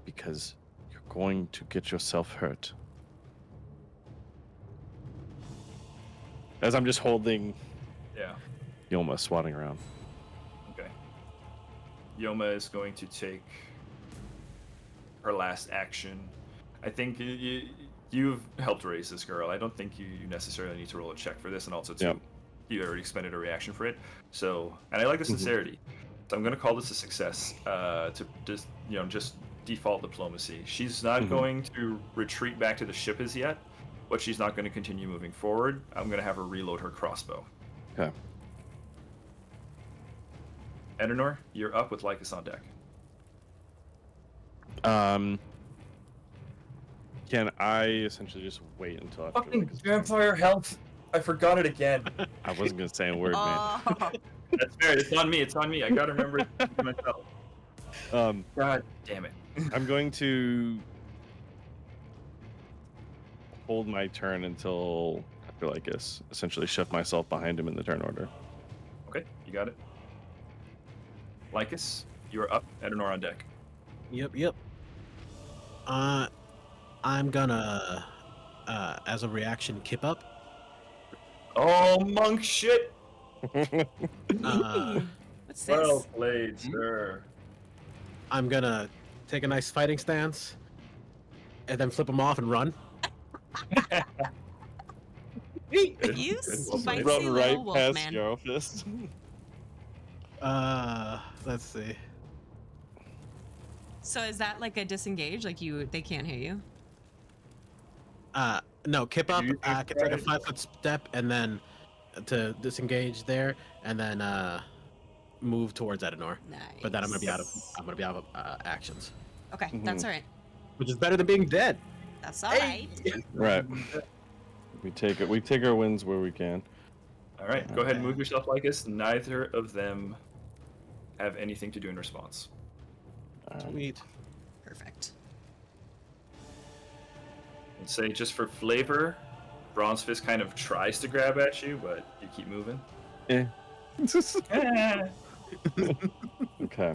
because you're going to get yourself hurt. As I'm just holding Yeah. Yoma swatting around. Okay. Yoma is going to take her last action. I think you've helped raise this girl. I don't think you necessarily need to roll a check for this, and also too, Yep. you already expended a reaction for it. So, and I like the sincerity. So I'm going to call this a success. To just default diplomacy. She's not going to retreat back to the ship as yet, but she's not going to continue moving forward. I'm going to have her reload her crossbow. Okay. Adenor, you're up with Lycus on deck. Can I essentially just wait until after Fucking like, vampire health. I forgot it again. I wasn't gonna say a word, man. Oh. That's fair. It's on me. It's on me. I gotta remember it to myself. God damn it. I'm going to hold my turn until after Lycus. Essentially shove myself behind him in the turn order. Okay, you got it. Lycus, you are up. Adenor on deck. Yep. I'm gonna, as a reaction, kip up. Oh, monk shit. Uh, What's this? Well played, sir. I'm gonna take a nice fighting stance, and then flip him off and run. You Good. spicy Run right little wolf past man. Eurofist. Let's see. So is that like a disengage? Like they can't hear you? No, kip up. You I can take a right. 5-foot step and then to disengage there, and then move towards Adenor. Nice. But then I'm gonna be out of actions, Okay, that's all right. which is better than being dead. That's all right. Right. We take our wins where we can. All right, go ahead and move yourself, Lycus. Neither of them have anything to do in response. Sweet. Perfect. And say, just for flavor, Bronze Fist kind of tries to grab at you, but you keep moving. Eh. Eh. Okay.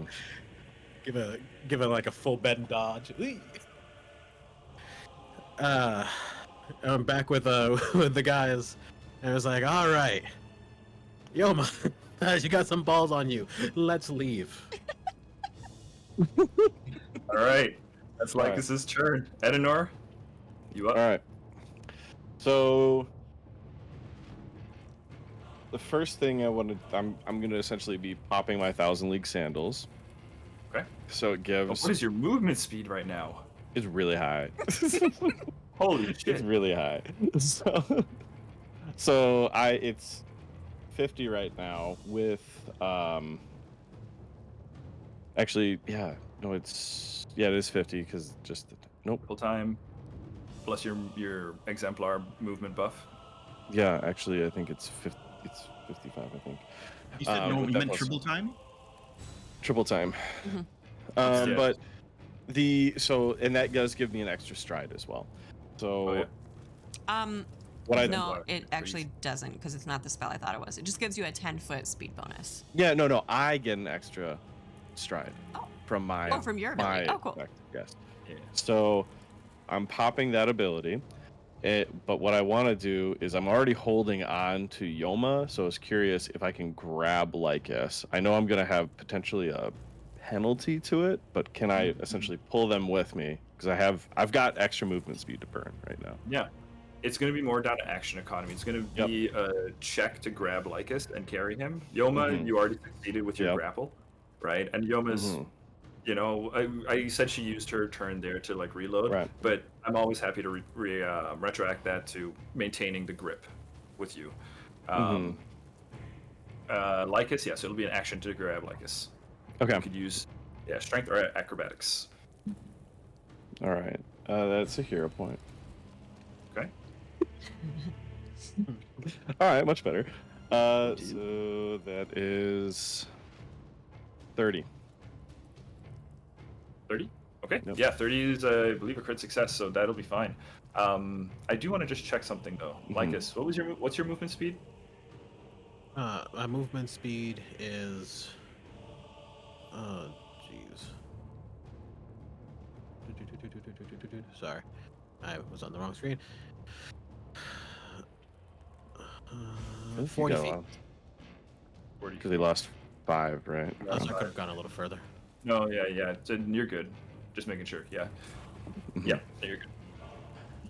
Give it like a full bend dodge. Whee! I'm back with with the guys, and I was like, all right, Yoma, you got some balls on you. Let's leave. All right, that's All right. Lycus's turn. Edenor, you up? All right. So the first thing I'm going to essentially be popping my 1,000 League Sandals. Okay. So it Oh, gives. what is your movement speed right now? It's really high. Holy It's shit! really high. So it's 50 right now with actually it is 50 because just nope. Full time, plus your exemplar movement buff. Yeah, actually I think it's 50. It's 55. I think. You said with you that meant plus- triple time? Triple time. Mhm. Yeah. But and that does give me an extra stride as well. So Oh, yeah. what I No, What? it actually doesn't because it's not the spell I thought it was. It just gives you a 10-foot speed bonus. no, I get an extra stride Oh. from my Oh, from your ability. my Oh, cool. effect, yes. Yeah. So I'm popping that ability. But what I want to do is I'm already holding on to Yoma, so I was curious if I can grab Lycus. I know I'm going to have potentially a penalty to it, but can I essentially pull them with me? Because I've got extra movement speed to burn right now. Yeah. It's going to be more down to action economy. It's going to be a check to grab Lycus and carry him. Yoma, Mhm. you already succeeded with your Yep. grapple, right? And Yoma's, Mhm. you know, I said she used her turn there to like reload, Right. but I'm always happy to retroact that to maintaining the grip with you. Lycus, yes, it'll be an action to grab Lycus. Okay. You could use strength or acrobatics. All right. That's a hero point. Okay. All right, much better. So that is 30. 30? Okay. Yep. Yeah, 30 is, I believe, a crit success, so that'll be fine. I do want to just check something though. Lycus, what's your movement speed? My movement speed is. Oh, jeez. Sorry, I was on the wrong screen. 40 feet. 40. Because he lost 5, right? Oh, so I could have gone a little further. No, yeah. You're good. Just making sure. Yeah. Mhm. Yeah, you're good.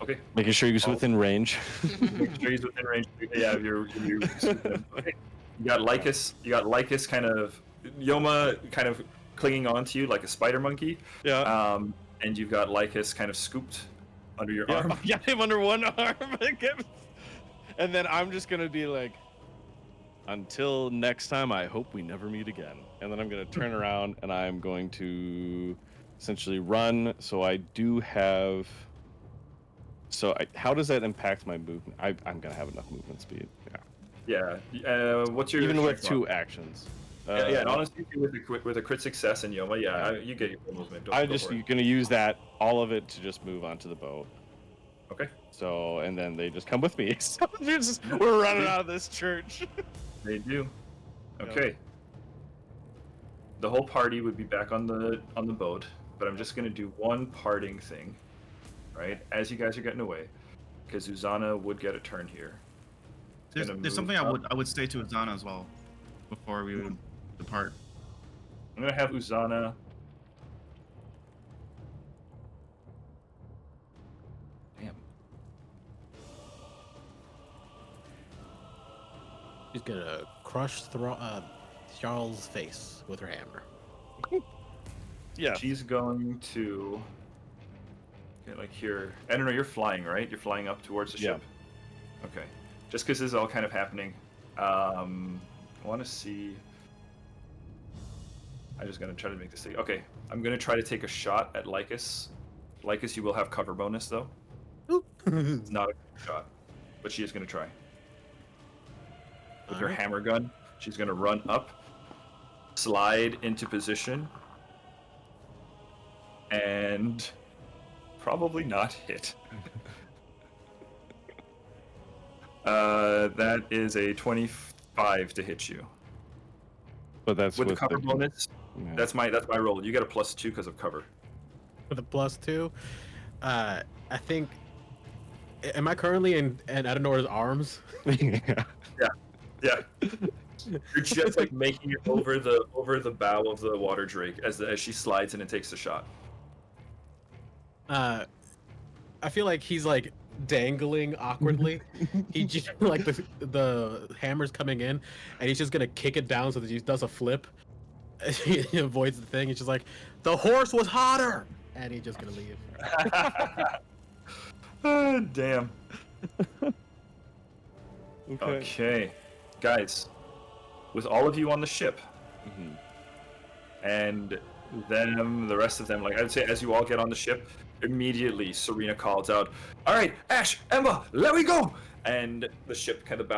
Okay. Making sure he's within range. Making sure he's within range. Yeah, you're okay. You got Lycus kind of Yoma kind of clinging onto you like a spider monkey. Yeah. And you've got Lycus kind of scooped under your arm. Got him under one arm. And then I'm just going to be like, until next time, I hope we never meet again. And then I'm going to turn around and I'm going to essentially run. So I do have. How does that impact my movement? I'm going to have enough movement speed. Yeah. Yeah. What's your Even with strength 2 actions. yeah, and honestly, with a crit success in Yoma, you get your full movement. I'm just going to use that, all of it, to just move onto the boat. Okay. So, and then they just come with me. So we're running out of this church. They do. Okay. The whole party would be back on the boat, but I'm just gonna do one parting thing, right? As you guys are getting away, because Uzana would get a turn here. There's something I would say to Uzana as well before we would depart. I'm gonna have Uzana. Damn. She's gonna crush Charles' face with her hammer. Yeah. She's going to get like here. I don't know. You're flying, right? You're flying up towards the ship. Okay. Just because this is all kind of happening, I want to see. I'm just gonna try to make this thing. Okay. I'm gonna try to take a shot at Lycus. Lycus, you will have cover bonus though. It's not a good shot, but she is gonna try. with her Alright. hammer gun. She's gonna run up, slide into position, and probably not hit. That is a 25 to hit you. But that's With the cover bonus, yeah. that's my roll. You get a +2 because of cover. With a +2, I think. Am I currently in Adenor's arms? Yeah. Yeah. You're just like making it over the bow of the water drake as she slides in and takes the shot. I feel like he's like dangling awkwardly. He just like the hammer's coming in, and he's just gonna kick it down so that he does a flip. He avoids the thing. He's just like, the horse was hotter, and he's just gonna leave. Damn. Okay, guys, with all of you on the ship, and then the rest of them, like I'd say, as you all get on the ship, immediately Serena calls out, "All right, Ash, Emma, let me go!" And the ship kind of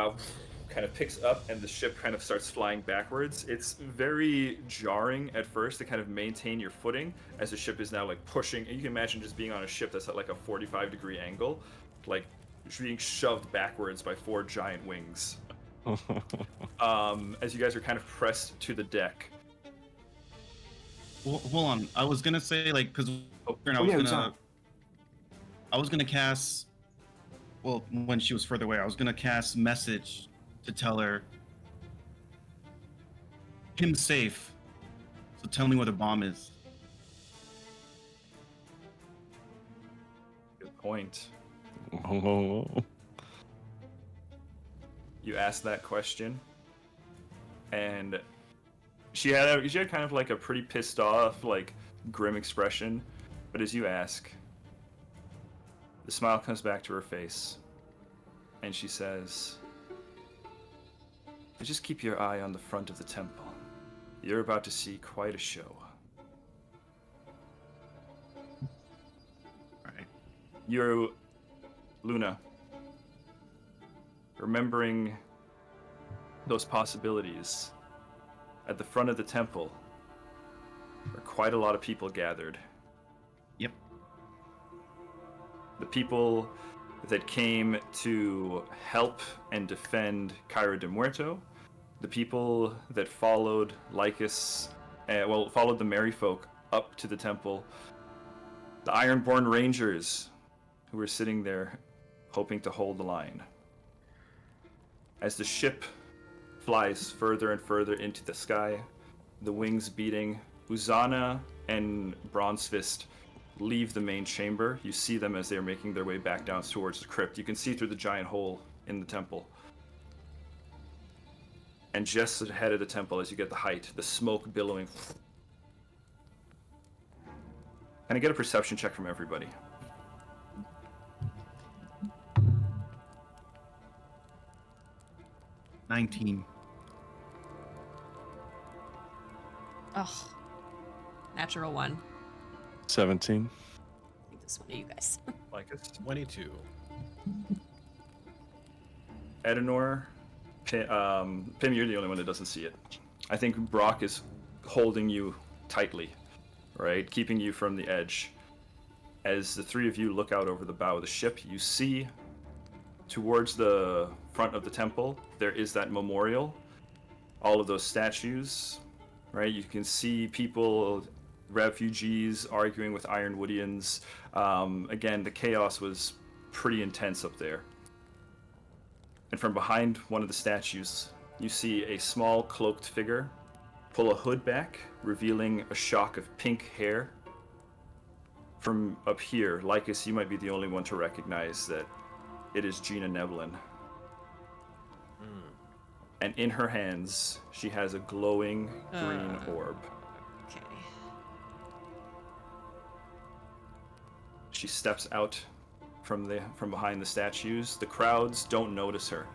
picks up, and the ship kind of starts flying backwards. It's very jarring at first to kind of maintain your footing as the ship is now like pushing. And you can imagine just being on a ship that's at like a 45-degree angle, like being shoved backwards by 4 giant wings. As you guys are kind of pressed to the deck. Well, hold on. I was gonna say like because I was gonna cast. Well, when she was further away, I was gonna cast message to tell her Kim's safe. So tell me where the bomb is. Good point. Oh. You asked that question, and she had kind of like a pretty pissed off, like grim expression. But as you ask, the smile comes back to her face, and she says, "Just keep your eye on the front of the temple. You're about to see quite a show." Right. You're Luna, remembering those possibilities. At the front of the temple are quite a lot of people gathered. Yep. The people that came to help and defend Cairo de Muerto, the people that followed Lycus, followed the Merry Folk up to the temple, the Ironborn Rangers who were sitting there hoping to hold the line. As the ship flies further and further into the sky, the wings beating, Uzana and Bronzefist leave the main chamber. You see them as they're making their way back down towards the crypt. You can see through the giant hole in the temple. And just ahead of the temple, as you get the height, the smoke billowing. Can I get a perception check from everybody? $19. Oh, natural 1. 17. I think this one of you guys. Lycus? 22. Edenor, Pim, you're the only one that doesn't see it. I think Brock is holding you tightly, right? Keeping you from the edge. As the three of you look out over the bow of the ship, you see towards the front of the temple, there is that memorial. All of those statues, right? You can see people, refugees, arguing with Ironwoodians. Again, the chaos was pretty intense up there. And from behind one of the statues, you see a small cloaked figure pull a hood back, revealing a shock of pink hair. From up here, Lycus, you might be the only one to recognize that it is Gina Nevlin. And in her hands, she has a glowing green orb. Okay. She steps out from behind the statues. The crowds don't notice her.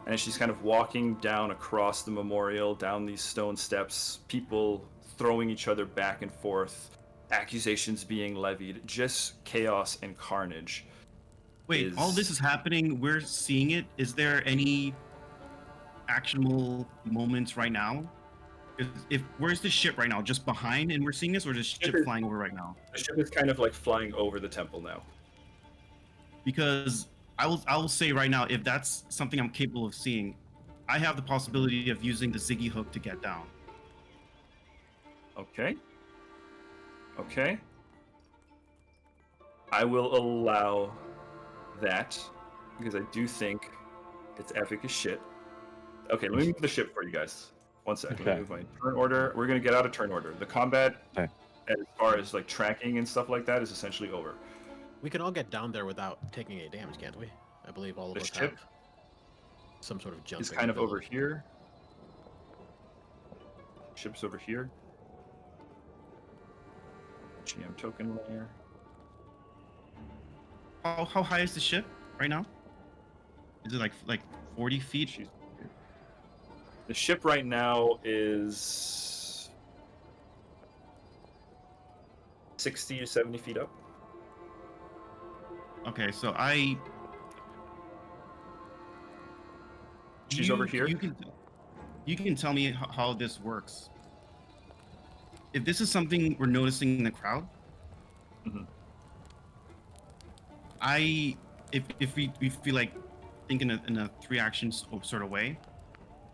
And as she's kind of walking down across the memorial, down these stone steps, people throwing each other back and forth, accusations being levied, just chaos and carnage. Wait, all this is happening. We're seeing it. Is there any actionable moments right now? If where's the ship right now? Just behind, and we're seeing this, or is the ship is- flying over right now? The ship is kind of like flying over the temple now. Because I will say right now, if that's something I'm capable of seeing, I have the possibility of using the Ziggy hook to get down. Okay. Okay. I will allow that because I do think it's epic as shit. Okay, let me move the ship for you guys. One second. Let me move my turn order. We're gonna get out of turn order. The combat, Okay. as far as like tracking and stuff like that, is essentially over. We can all get down there without taking any damage, can't we? I believe all of The us ship have some sort of jumping. It's kind of over ability. here. Ship's over here. GM token layer. How high is the ship right now? Is it like 40 feet? She's the ship right now is 60 to 70 feet up. Okay, so She's over here. You can tell me how this works. If this is something we're noticing in the crowd, Mhm. if we feel like think in a 3-action sort of way,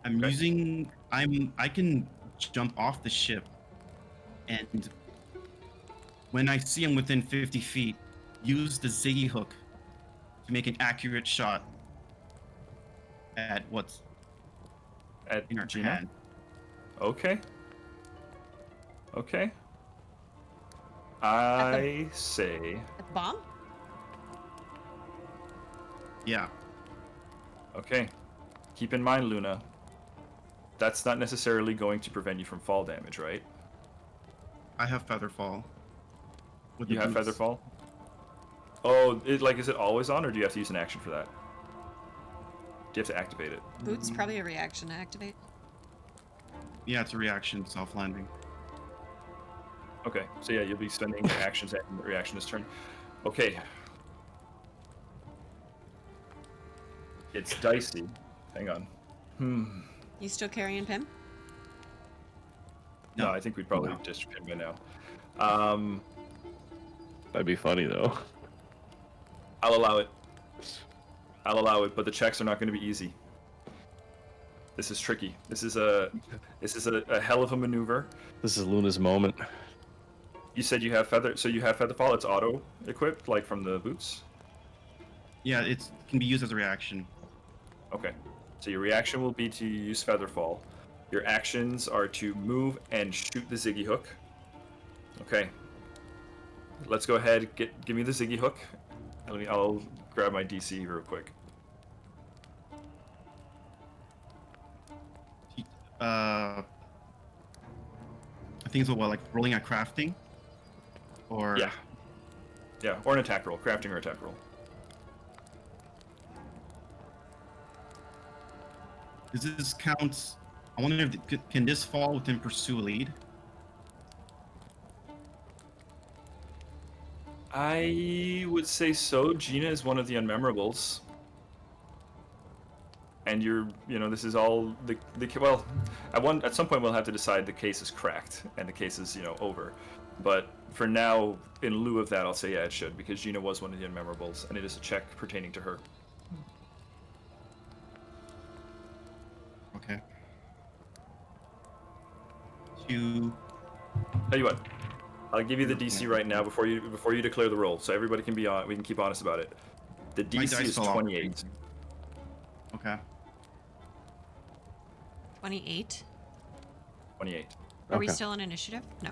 Okay. I can jump off the ship, and when I see him within 50 feet, use the Ziggy hook to make an accurate shot at what's At in our Gina? hand. Okay. Okay. I say At the bomb? Yeah. okay. Keep in mind, Luna, that's not necessarily going to prevent you from fall damage, right? I have Featherfall. With You the have boots. Featherfall? Oh, is it always on, or do you have to use an action for that? Do you have to activate it? Boots probably a reaction to activate. Yeah, it's a reaction, soft landing. Okay, so yeah, you'll be spending your actions and your reaction this turn. Okay. It's dicey. Hang on. You still carrying Pim? No, I think we'd probably No. just him by now. That'd be funny though. I'll allow it. I'll allow it, but the checks are not going to be easy. This is tricky. This is a hell of a maneuver. This is Luna's moment. You said you have feather, so you have Featherfall. It's auto equipped, like from the boots. Yeah, it can be used as a reaction. Okay. So your reaction will be to use Featherfall. Your actions are to move and shoot the Ziggy hook. Okay. Let's go ahead. Give me the Ziggy hook. I'll grab my DC real quick. I think it's what, like rolling at crafting, or Yeah, or an attack roll, crafting or attack roll. does this count? I wonder if can this fall within pursue lead? I would say so. Gina is one of the unmemorables. And this is all well, at some point we'll have to decide the case is cracked and the case is, over. But for now, in lieu of that, I'll say yeah, it should, because Gina was one of the unmemorables, and it is a check pertaining to her. Okay. Tell you what, I'll give you the DC right now before you declare the roll, so everybody can we can keep honest about it. The My DC dice is fell off. 28. Okay. 28. 28. Are we Okay. still in initiative? No.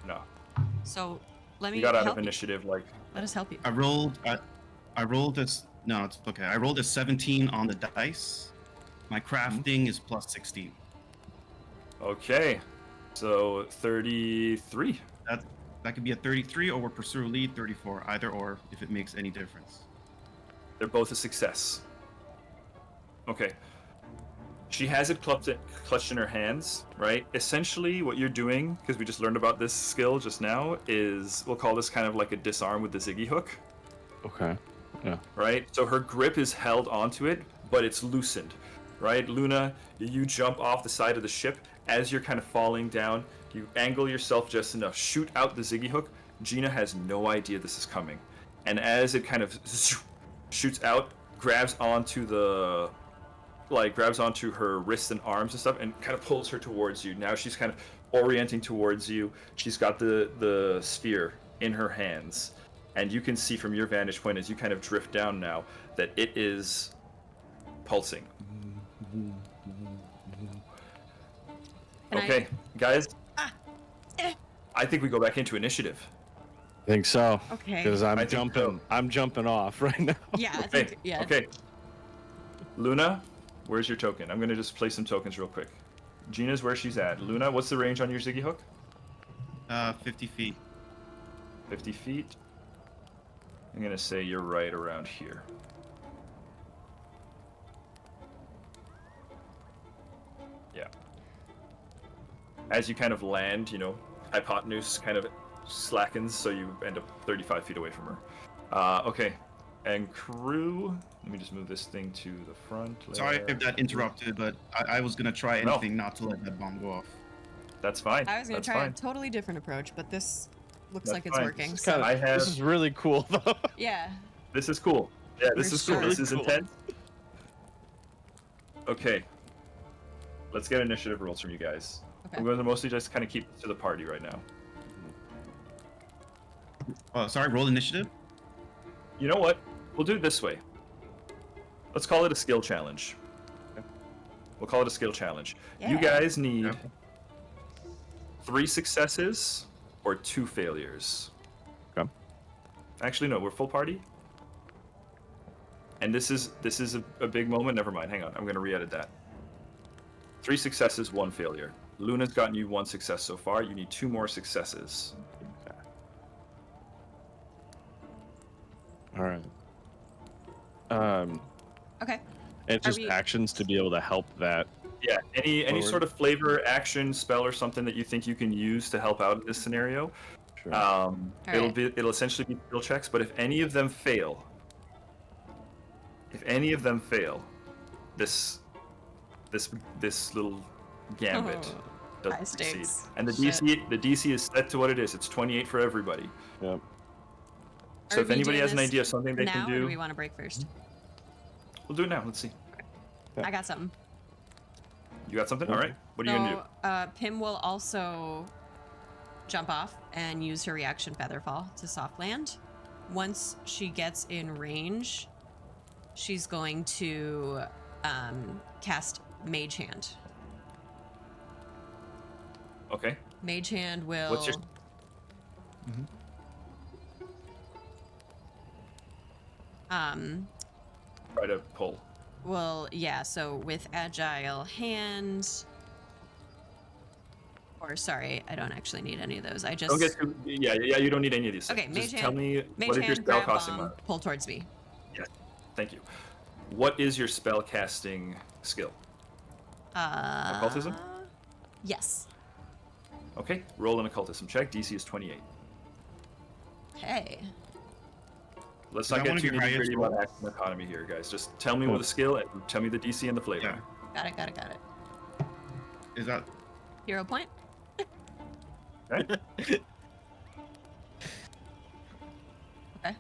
No, So let me you got out help of you. initiative like. Let us help you. I rolled this. No, it's okay. I rolled a 17 on the dice. My crafting is plus 16. Okay, so 33. That could be a 33, or we're pursue lead 34. Either or, if it makes any difference. They're both a success. Okay. She has it clutched in her hands, right? Essentially, what you're doing, because we just learned about this skill just now, is we'll call this kind of like a disarm with the Ziggy hook, Okay. Yeah. right? So her grip is held onto it, but it's loosened. right? Luna, you jump off the side of the ship. As you're kind of falling down, you angle yourself just enough, shoot out the Ziggy hook. Gina has no idea this is coming. And as it kind of shoots out, grabs onto her wrists and arms and stuff, and kind of pulls her towards you. Now she's kind of orienting towards you. She's got the sphere in her hands, and you can see from your vantage point as you kind of drift down now that it is pulsing. Can Okay, guys. Eh. I think we go back into initiative. I think so. Okay. Because I I'm think jumping. so. I'm jumping off right now. Yeah, I Okay. think, yeah. Okay. Luna, where's your token? I'm gonna just play some tokens real quick. Gina's where she's at. Luna, what's the range on your Ziggy hook? 50 feet. 50 feet. I'm gonna say you're right around here. Yeah. As you kind of land, hypotenuse kind of slackens, so you end up 35 feet away from her. Okay. And crew, let me just move this thing to the front. Sorry if that interrupted, but I was gonna try No. anything not to let that bomb go off. That's fine. I was going That's to try fine. a totally different approach, but this looks That's like it's fine. working. This is So, kinda- I have- This is really cool though. yeah. This is cool. Yeah, this For is cool. sure. This is Cool. intense. Okay. Let's get initiative rolls from you guys. Okay. I'm going to mostly just kind of keep it to the party right now. Oh, sorry, roll initiative. You know what? We'll do it this way. Let's call it a skill challenge. We'll call it a skill challenge. You Yeah. guys need Yeah. 3 successes or 2 failures. Okay. Actually, no, we're full party. And this is a big moment. Never mind. Hang on. I'm going to re-edit that. 3 successes, 1 failure. Luna's gotten you 1 success so far. You need 2 more successes. All right. Okay. It's Are just we- actions to be able to help that. Yeah. Any Forward. sort of flavor, action, spell, or something that you think you can use to help out in this scenario. Sure. Alright. It'll essentially be skill checks. But if any of them fail, this little gambit High doesn't succeed. stakes. And the Shit. DC is set to what it is. It's 28 for everybody. Yep. So Are if we anybody doing has an this idea of something they now, can or do do, we want to break first? we'll do it now. Let's see. Yeah. I got something. You got something? Okay. All right. What are you gonna do? Pim will also jump off and use her reaction Featherfall to soft land. Once she gets in range, she's going to cast Mage Hand. Okay. Mage Hand will. What's your- Try to pull. Well, yeah, so with Agile Hand. Or, sorry, I don't actually need any of those. I just. Don't get too. Yeah. You don't need any of these. Okay, Things. Mage Just Hand. tell me Mage what is your Hand, spell grab costing. bomb, pull towards me. Yes. Thank you. What is your spell casting skill? Occultism? Yes. Okay. Roll an occultism check. DC is 28. Hey. Let's Is not that get one of too your highest nitty-gritty about rolls? action economy here, guys. Just tell me what the skill and tell me the DC and the flavor. Yeah. Got it. Is that? Hero point? Okay. Okay.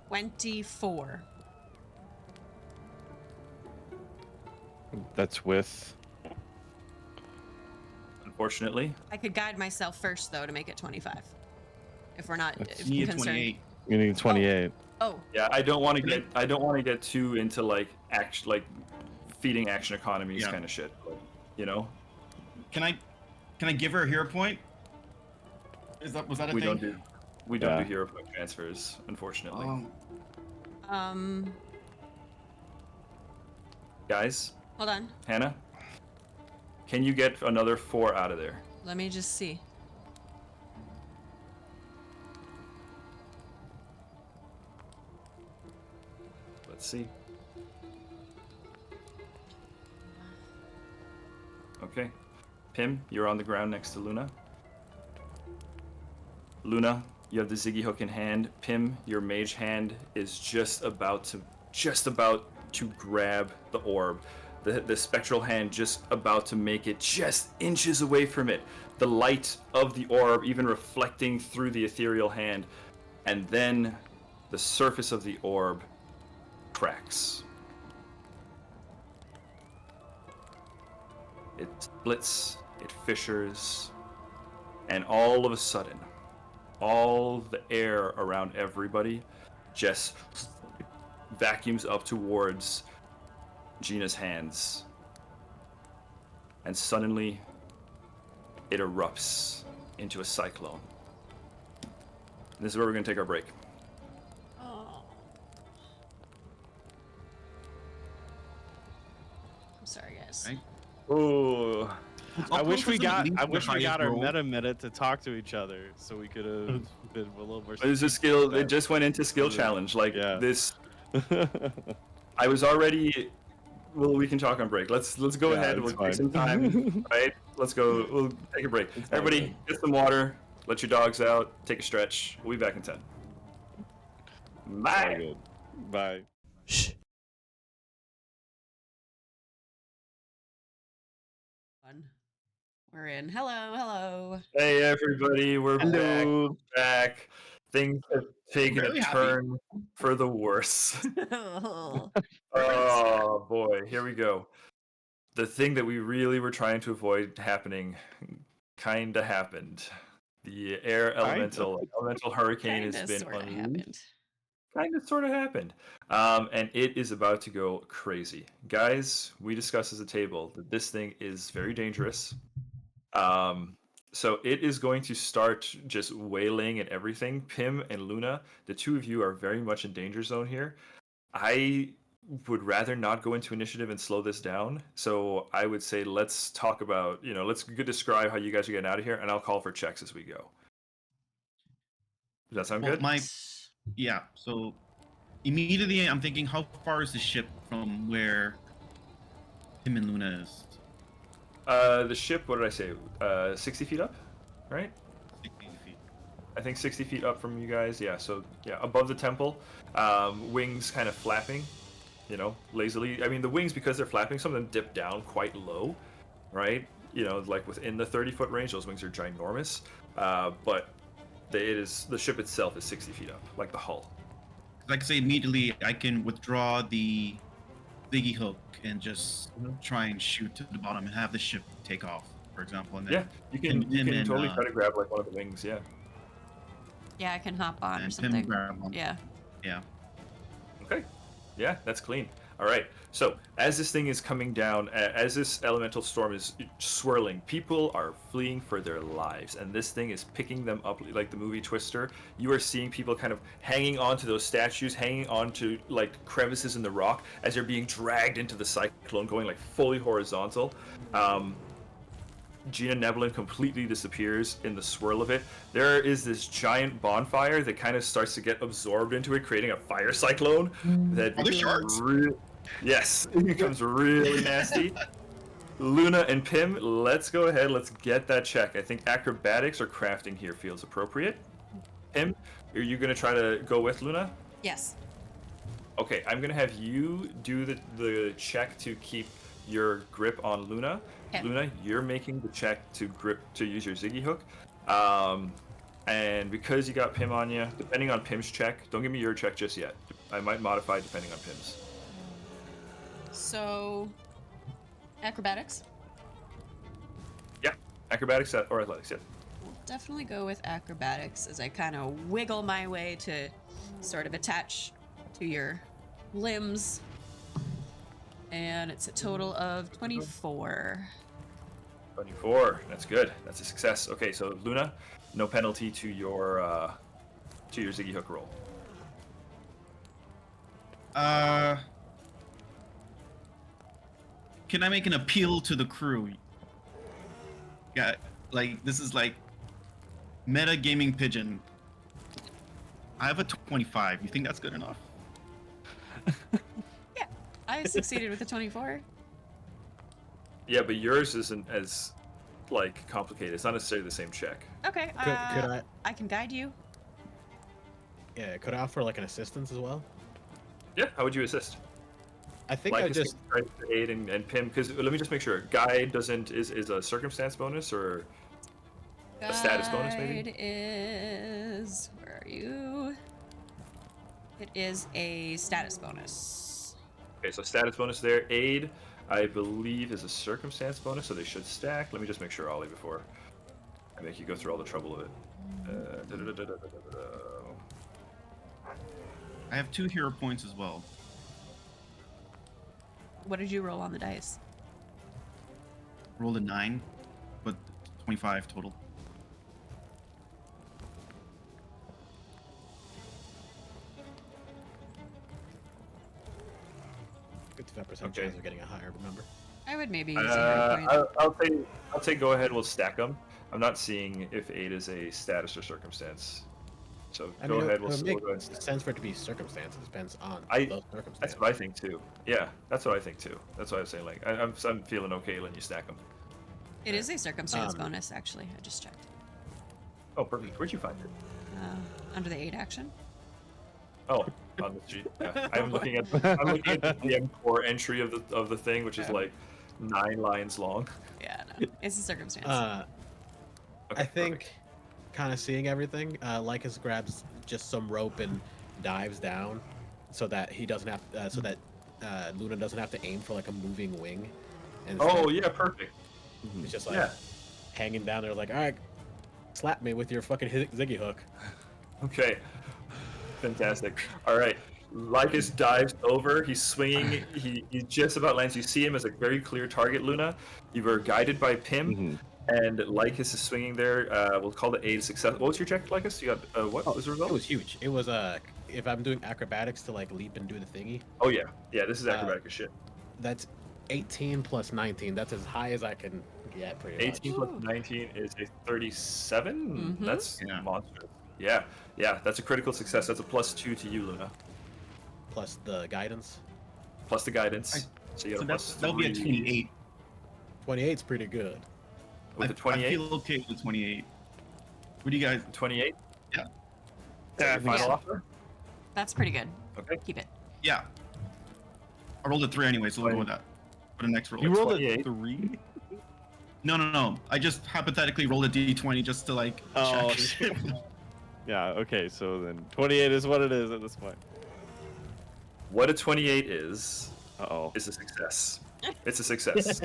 24. That's with. Unfortunately, I could guide myself first, though, to make it 25. If we're not That's- if You need concerned. 28. You need 28. Oh, yeah, I don't want to get too into like feeding action economies Yeah. kind of shit. You know, Can I give her a hero point? Was that a we thing? don't do Yeah. hero point transfers, unfortunately. Um, Guys, hold on. Hannah, can you get another 4 out of there? Let me just see. Let's see. Okay. Pim, you're on the ground next to Luna. Luna, you have the Ziggy hook in hand. Pim, your mage hand is just about to grab the orb. The spectral hand just about to make it just inches away from it. The light of the orb even reflecting through the ethereal hand. And then the surface of the orb cracks. It splits, it fissures, and all of a sudden, all the air around everybody just vacuums up towards Gina's hands. And suddenly, it erupts into a cyclone. And this is where we're going to take our break. Oh. I'm sorry, guys. Right. Ooh. I wish we got our roll. meta minute to talk to each other, so we could have been a little more. It was a skill. It just went into skill challenge. Like this. I was already. Well, we can talk on break. Let's go ahead. it's We'll fine. take some time. Right. Let's go. We'll take a break. Everybody, get some water. Let your dogs out. Take a stretch. We'll be back in 10. All Bye. good. Bye. Shh. We're in. Hello. Hey everybody, we're Hello. back. Things have taken Very a happy. turn for the worse. Oh. Oh boy, here we go. The thing that we really were trying to avoid happening kinda happened. The air elemental hurricane has Kinda, been sorta unleashed. happened. Kind of sort of happened. And it is about to go crazy. Guys, we discussed as a table that this thing is very dangerous. So it is going to start just wailing at everything. Pim and Luna, the two of you are very much in danger zone here. I would rather not go into initiative and slow this down. So I would say let's talk about, let's describe how you guys are getting out of here, and I'll call for checks as we go. Does that sound Well, good? yeah. So immediately I'm thinking, how far is the ship from where him and Luna is? The ship, what did I say? 60 feet up, right? 60 feet. I think 60 feet up from you guys. Yeah, so yeah, above the temple, wings kind of flapping, lazily. I mean, the wings, because they're flapping, some of them dip down quite low, right? Like within the 30-foot range, those wings are ginormous. But the ship itself is 60 feet up, like the hull. Like I say, immediately I can withdraw the Ziggy hook and just try and shoot to the bottom and have the ship take off, for example. And then Yeah, you can and, totally try to grab like one of the wings. Yeah. Yeah, I can hop on or and something. Pim grab one. Yeah. Yeah. Okay. Yeah, that's clean. All right. So as this thing is coming down, as this elemental storm is swirling, people are fleeing for their lives, and this thing is picking them up like the movie Twister. You are seeing people kind of hanging onto those statues, hanging onto like crevices in the rock as they're being dragged into the cyclone, going like fully horizontal. Gina Nebulin completely disappears in the swirl of it. There is this giant bonfire that kind of starts to get absorbed into it, creating a fire cyclone that Are there sharks? Yes, it becomes really nasty. Luna and Pim, let's go ahead. Let's get that check. I think acrobatics or crafting here feels appropriate. Pim, are you going to try to go with Luna? Yes. Okay, I'm going to have you do the check to keep your grip on Luna. Okay. Luna, you're making the check to use your Ziggy hook. And because you got Pim on you, depending on Pim's check, don't give me your check just yet. I might modify depending on Pim's. So, acrobatics? Yeah, acrobatics or athletics, yeah. We'll definitely go with acrobatics as I kind of wiggle my way to sort of attach to your limbs. And it's a total of 24. 24, that's good. That's a success. Okay, so Luna, no penalty to your Ziggy hook roll. Can I make an appeal to the crew? Yeah, like this is like meta gaming pigeon. I have a 25. You think that's good enough? Yeah, I succeeded with a 24. Yeah, but yours isn't as like complicated. It's not necessarily the same check. Okay, Could I can guide you. could I offer like an assistance as well? Yeah, how would you assist? I think Like I just try to aid and Pim, because let me just make sure. Guide doesn't is a circumstance bonus or a status bonus maybe? Guide is, where are you? It is a status bonus. Okay, so status bonus there. Aid, I believe, is a circumstance bonus, so they should stack. Let me just make sure, Ollie, before I make you go through all the trouble of it. I have 2 hero points as well. What did you roll on the dice? Rolled a 9, but 25 total. Okay. Chance of getting a higher. Remember. I would maybe use a hero point. I'll say go ahead. We'll stack them. I'm not seeing if aid is a status or circumstance. So go ahead. We'll make go ahead. sense for it to be circumstances. Depends on those circumstances. That's what I think too. Yeah, that's what I think too. That's why I was saying like I'm feeling okay letting you stack them. It is a circumstance bonus, actually. I just checked. Oh, perfect. Where'd you find it? Under the aid action. Oh, on the sheet. Yeah. I'm looking at the DM core entry of the thing, which is like 9 lines long. Yeah, no, it's a circumstance. I think, kind of seeing everything, Lycus grabs just some rope and dives down, so that he doesn't have, so that Luna doesn't have to aim for like a moving wing. And yeah, perfect. It's just like hanging down there, like, all right, slap me with your fucking Ziggy hook. Okay. Fantastic. All right. Lycus dives over. He's swinging. He just about lands. You see him as a very clear target, Luna. You were guided by Pim, and Lycus is swinging there. We'll call the aid success. What was your check, Lycus? You got what was the result? It was huge. It was if I'm doing acrobatics to like leap and do the thingy. Oh yeah, this is acrobatic as shit. That's 18 plus 19. That's as high as I can get, pretty much. 18 plus 19 is a 37. That's monstrous. Yeah, that's a critical success. That's a +2 to you, Luna. Plus the guidance. Plus the guidance. So you got So that'll be a 28. 28's pretty good. With a 28? I feel okay with 28. What do you guys? 28? Yeah. That's your final offer? That's pretty good. Okay. Keep it. Yeah. I rolled a 3 anyway, so we'll go with that. For the next roll. You rolled 28. a 3? No. I just hypothetically rolled a d20 just to like check. Yeah, okay, so then 28 is what it is at this point. What a 28 is Uh-oh. a success. It's a success.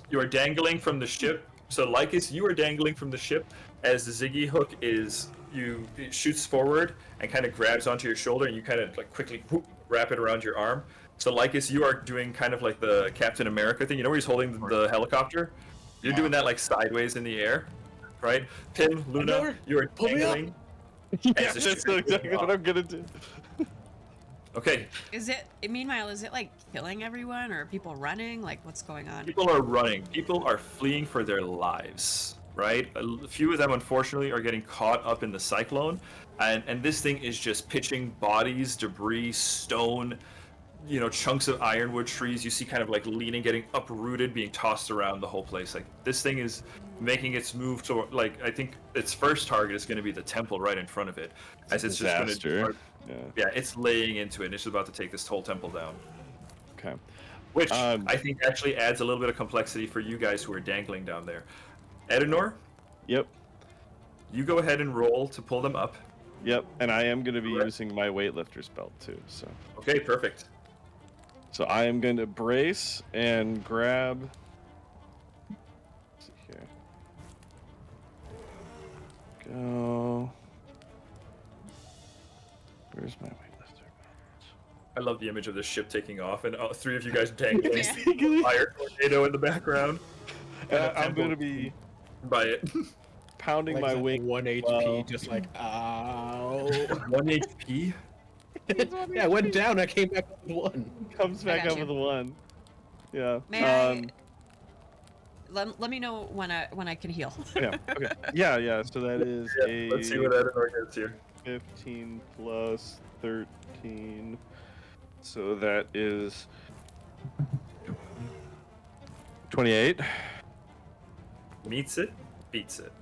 You are dangling from the ship. So Lycus, you are dangling from the ship as the Ziggy hook it shoots forward and kind of grabs onto your shoulder, and you kind of like quickly wrap it around your arm. So Lycus, you are doing kind of like the Captain America thing. You know where he's holding the helicopter? You're doing that like sideways in the air, right? Pim, Luna, you are dangling. Yeah, that's exactly what I'm gonna do. Okay. Meanwhile, is it like killing everyone, or are people running? Like, what's going on? People are running. People are fleeing for their lives, right? A few of them, unfortunately, are getting caught up in the cyclone. And this thing is just pitching bodies, debris, stone, chunks of ironwood trees. You see kind of like leaning, getting uprooted, being tossed around the whole place. Like, this thing is making its move to, like, I think its first target is going to be the temple right in front of it. As it's just going to... Yeah, it's laying into it, and it's about to take this whole temple down. Okay. Which I think actually adds a little bit of complexity for you guys who are dangling down there. Edenor? Yep. You go ahead and roll to pull them up. Yep, and I am going to be using my weightlifter's belt too, so. Okay, perfect. So I am going to brace and grab... Let's see here. Go... Where's my weightlifter? I love the image of this ship taking off, and 3 of you guys dangling fire tornado in the background. I'm going to be... By it. Pounding Like my wing. 1 HP, just like, ow. 1 HP? Yeah, I went down, I came back with 1. Comes back got up you. with a 1. Yeah. May I... Let me know when I can heal. Yeah, okay. Yeah, so that is Let's see what Edenor gets here. 15 plus 13. So that is 28. Meets it, beats it.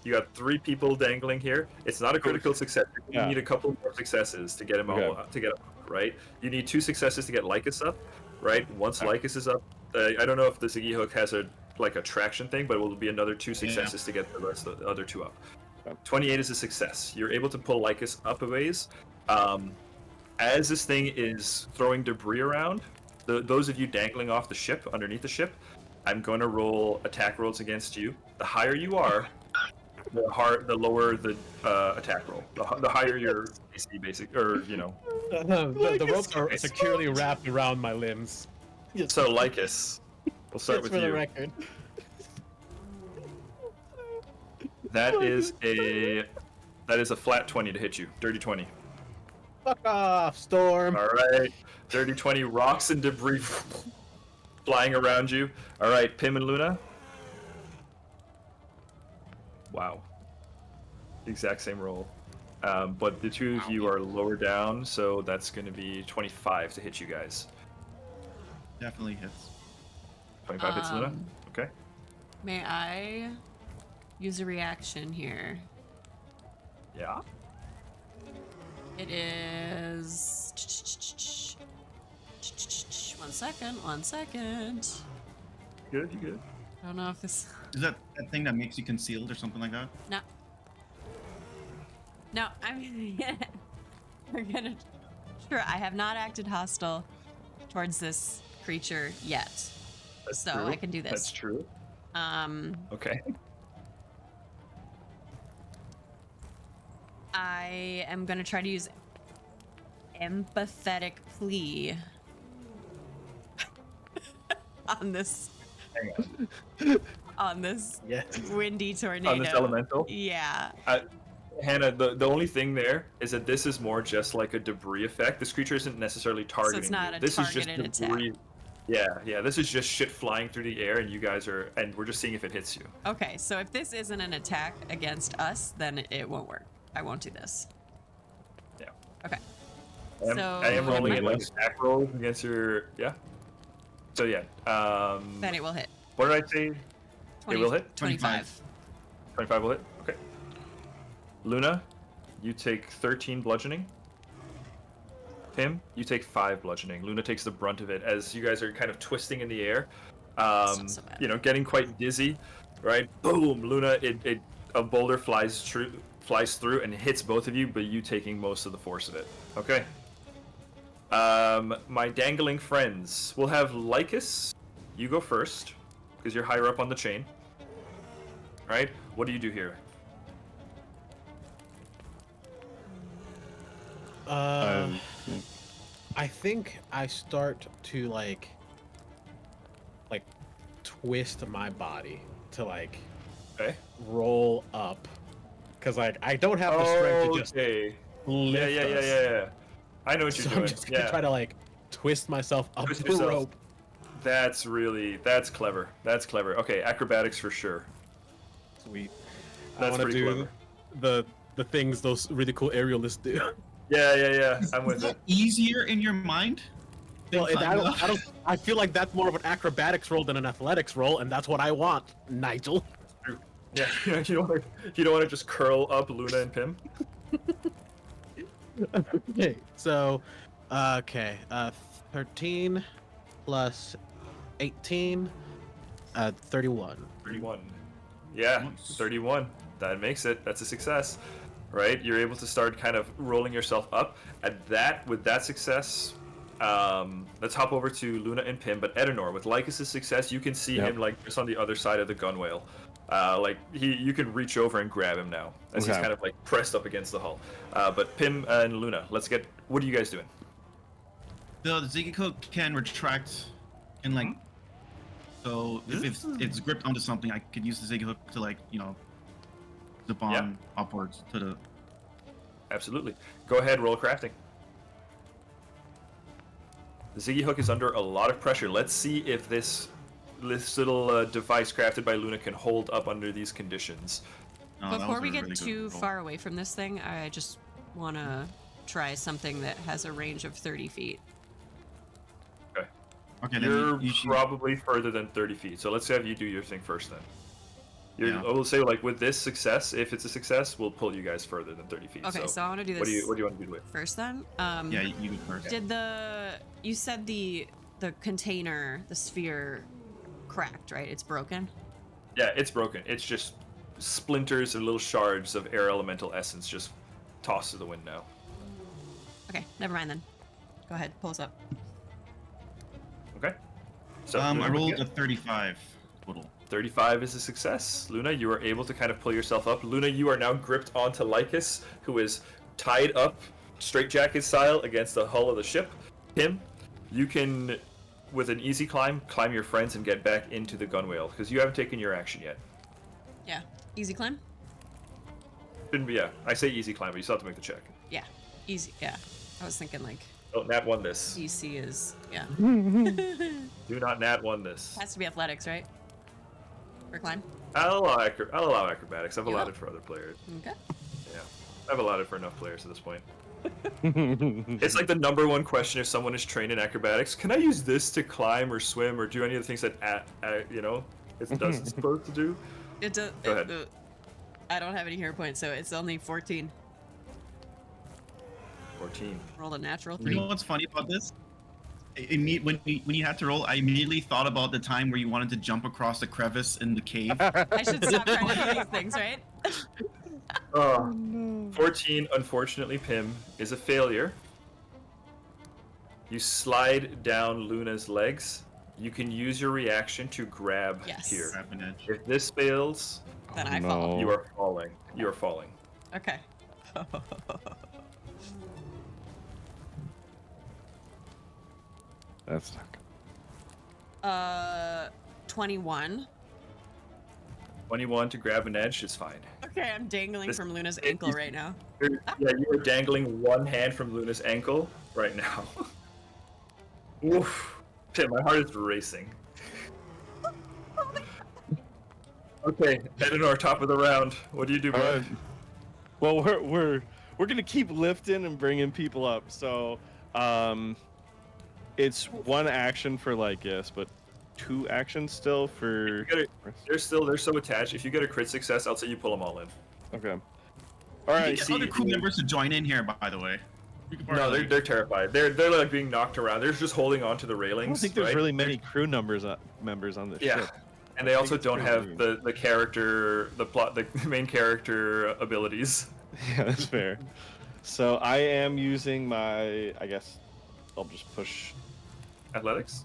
You got 3 people dangling here. It's not a critical success. You need a couple more successes to get them all to get up. right? You need 2 successes to get Lycus up, right? Once Lycus is up, I don't know if the Ziggy Hook has a traction thing, but it will be another 2 successes to get the rest of the other 2 up. 28 is a success. You're able to pull Lycus up a ways. As this thing is throwing debris around, those of you dangling off the ship, underneath the ship, I'm going to roll attack rolls against you. The higher you are, the lower the attack roll. The higher your AC, basic, or The ropes are securely wrapped around my limbs. So Lycus, we'll start with for the you. record. That is a flat 20 to hit you. Dirty 20. Fuck off, Storm. All right. Dirty 20, rocks and debris flying around you. All right, Pim and Luna. Wow. Exact same roll. But the 2 of you are lower down, so that's going to be 25 to hit you guys. Definitely hits. 25 hits Luna? Okay. May I use a reaction here? Yeah. It is... One second. Good, you good. I don't know if this... Is that thing that makes you concealed or something like that? No. No, I'm we're gonna... Sure, I have not acted hostile towards this creature yet. That's so true. I can do this. That's true. Okay. I am gonna try to use empathetic plea on this Yes. windy tornado. On this elemental? Yeah. Hannah, the only thing there is that this is more just like a debris effect. This creature isn't necessarily targeting it's not you. a This is just targeted debris. attack. Yeah, this is just shit flying through the air, and we're just seeing if it hits you. Okay, so if this isn't an attack against us, then it won't work. I won't do this. Yeah. Okay. I am rolling it like attack roll against your So yeah. Then it will hit. What did I say? 20, It will hit? 25. 25 will hit? Okay. Luna, you take 13 bludgeoning. Pim, you take 5 bludgeoning. Luna takes the brunt of it as you guys are kind of twisting in the air. Not so bad. Getting quite dizzy, right? Boom! Luna, a boulder flies through and hits both of you, but you taking most of the force of it. Okay. My dangling friends. We'll have Lycus. You go first, because you're higher up on the chain. Right? What do you do here? I think I start to like twist my body to Okay. roll up, because I don't have the strength to just lift us. Yeah. I know what you're So doing. I'm just gonna try to twist myself up Twist the yourself. rope. That's clever. That's clever. Okay, acrobatics for sure. Sweet. I That's want to pretty do the things those really cool aerialists do. Yeah. I'm with Is it. that easier in your mind? Well, I feel like that's more of an acrobatics roll than an athletics roll, and that's what I want, Nigel. Yeah, you don't want to just curl up Luna and Pim. Okay, so 13 plus 18, 31. 31. Yeah, 31. That makes it. That's a success, right? You're able to start kind of rolling yourself up. With that success, let's hop over to Luna and Pim. But Edenor, with Lycus' success, you can see him just on the other side of the gunwale. You can reach over and grab him now, as he's kind of pressed up against the hull. But Pim and Luna, what are you guys doing? The Ziggy Hook can retract and so if it's gripped onto something, I could use the Ziggy Hook to zip on upwards to the... Absolutely. Go ahead, roll crafting. The Ziggy Hook is under a lot of pressure. Let's see if this little device crafted by Luna can hold up under these conditions. Oh, that Before was we a get really too good roll. far away from this thing, I just want to try something that has a range of 30 feet. Okay, You're then you should... probably further than 30 feet, so let's have you do your thing first then. Yeah. I will say, like, with this success, if it's a success, we'll pull you guys further than 30 feet. Okay, so I want to do this. What do you want to do with? First then? Yeah, you go first. You said the container, the sphere cracked, right? It's broken? Yeah, it's broken. It's just splinters and little shards of air elemental essence just tossed to the wind now. Okay, never mind then. Go ahead, pull us up. Okay. So I rolled a 35 total. 35 is a success. Luna, you are able to kind of pull yourself up. Luna, you are now gripped onto Lycus, who is tied up, straitjacket style, against the hull of the ship. Tim, you can, with an easy climb your friends and get back into the gunwale, because you haven't taken your action yet. Yeah, easy climb? Shouldn't be, yeah. I say easy climb, but you still have to make the check. Yeah, easy, yeah. I was thinking like Oh, nat 1 this. DC is, yeah. Do not nat 1 this. Has to be athletics, right? For climb? I'll allow acrobatics. I've You allowed will? it for other players. Okay. Yeah. I've allowed it for enough players at this point. It's like the number one question if someone is trained in acrobatics. Can I use this to climb or swim or do any of the things that, it's supposed to do? It does. Go ahead. I don't have any hero points, so it's only 14. 14. Rolled a natural You 3. know what's funny about this? When you had to roll, I immediately thought about the time where you wanted to jump across the crevice in the cave. I should stop trying to do these things, right? Oh, no. 14, unfortunately, Pim, is a failure. You slide down Luna's legs. You can use your reaction to grab Yes. here. Grab an edge. If this fails, Then Oh, I fall. no. you are falling. You are falling. Okay. That's not good. 21. 21 to grab an edge is fine. Okay, I'm dangling This- from Luna's it- ankle right now. Yeah, you are dangling one hand from Luna's ankle right now. Oof. Pim, my heart is racing. Okay, Edenor, top of the round. What do you do, bud? Well, we're gonna keep lifting and bringing people up. So, it's one action for Lycus, but 2 actions still for. They're so attached. If you get a crit success, I'll say you pull them all in. Okay. All You right. can get other crew members to join in here, by the way. You can No, borrow they're terrified. They're like being knocked around. They're just holding on to the I railings. don't think there's right? really many crew members on this Yeah, ship. and they I also think it's don't pretty have weird. the character, the main character abilities. Yeah, that's fair. So I am using my. I guess I'll just push. Athletics.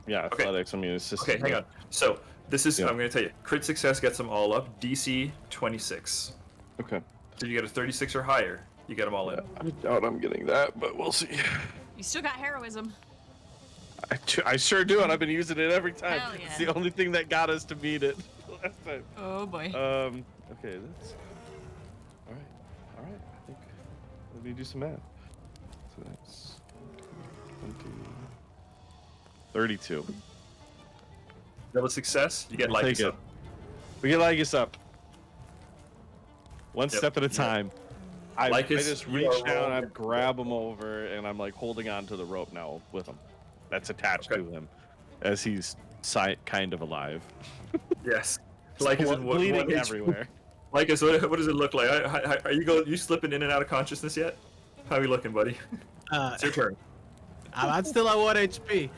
Yeah, Okay. athletics. I'm gonna assist. Okay, hang on. So this is Yeah. I'm gonna tell you. Crit success gets them all up. DC 26. Okay. So you get a 36 or higher, you get them all in. I doubt I'm getting that, but we'll see. You still got heroism. I sure do, and I've been using it every time. Hell It's yeah. the only thing that got us to beat it last time. Oh boy. Okay, that's all right. I think let me do some math. So that's 20, 32. You have a success, you get I'll Lycus take it. up. We get Lycus up. One Yep, step at a yep. time. I Lycus, just you reach are down, I rolling. grab him over, and I'm like holding on to the rope now with him. That's attached Okay. to him, as he's kind of alive. Yes. Lycus in one bleeding HP. everywhere. Lycus, what does it look like? Are you slipping in and out of consciousness yet? How are you looking, buddy? It's your turn. I'm still at 1 HP,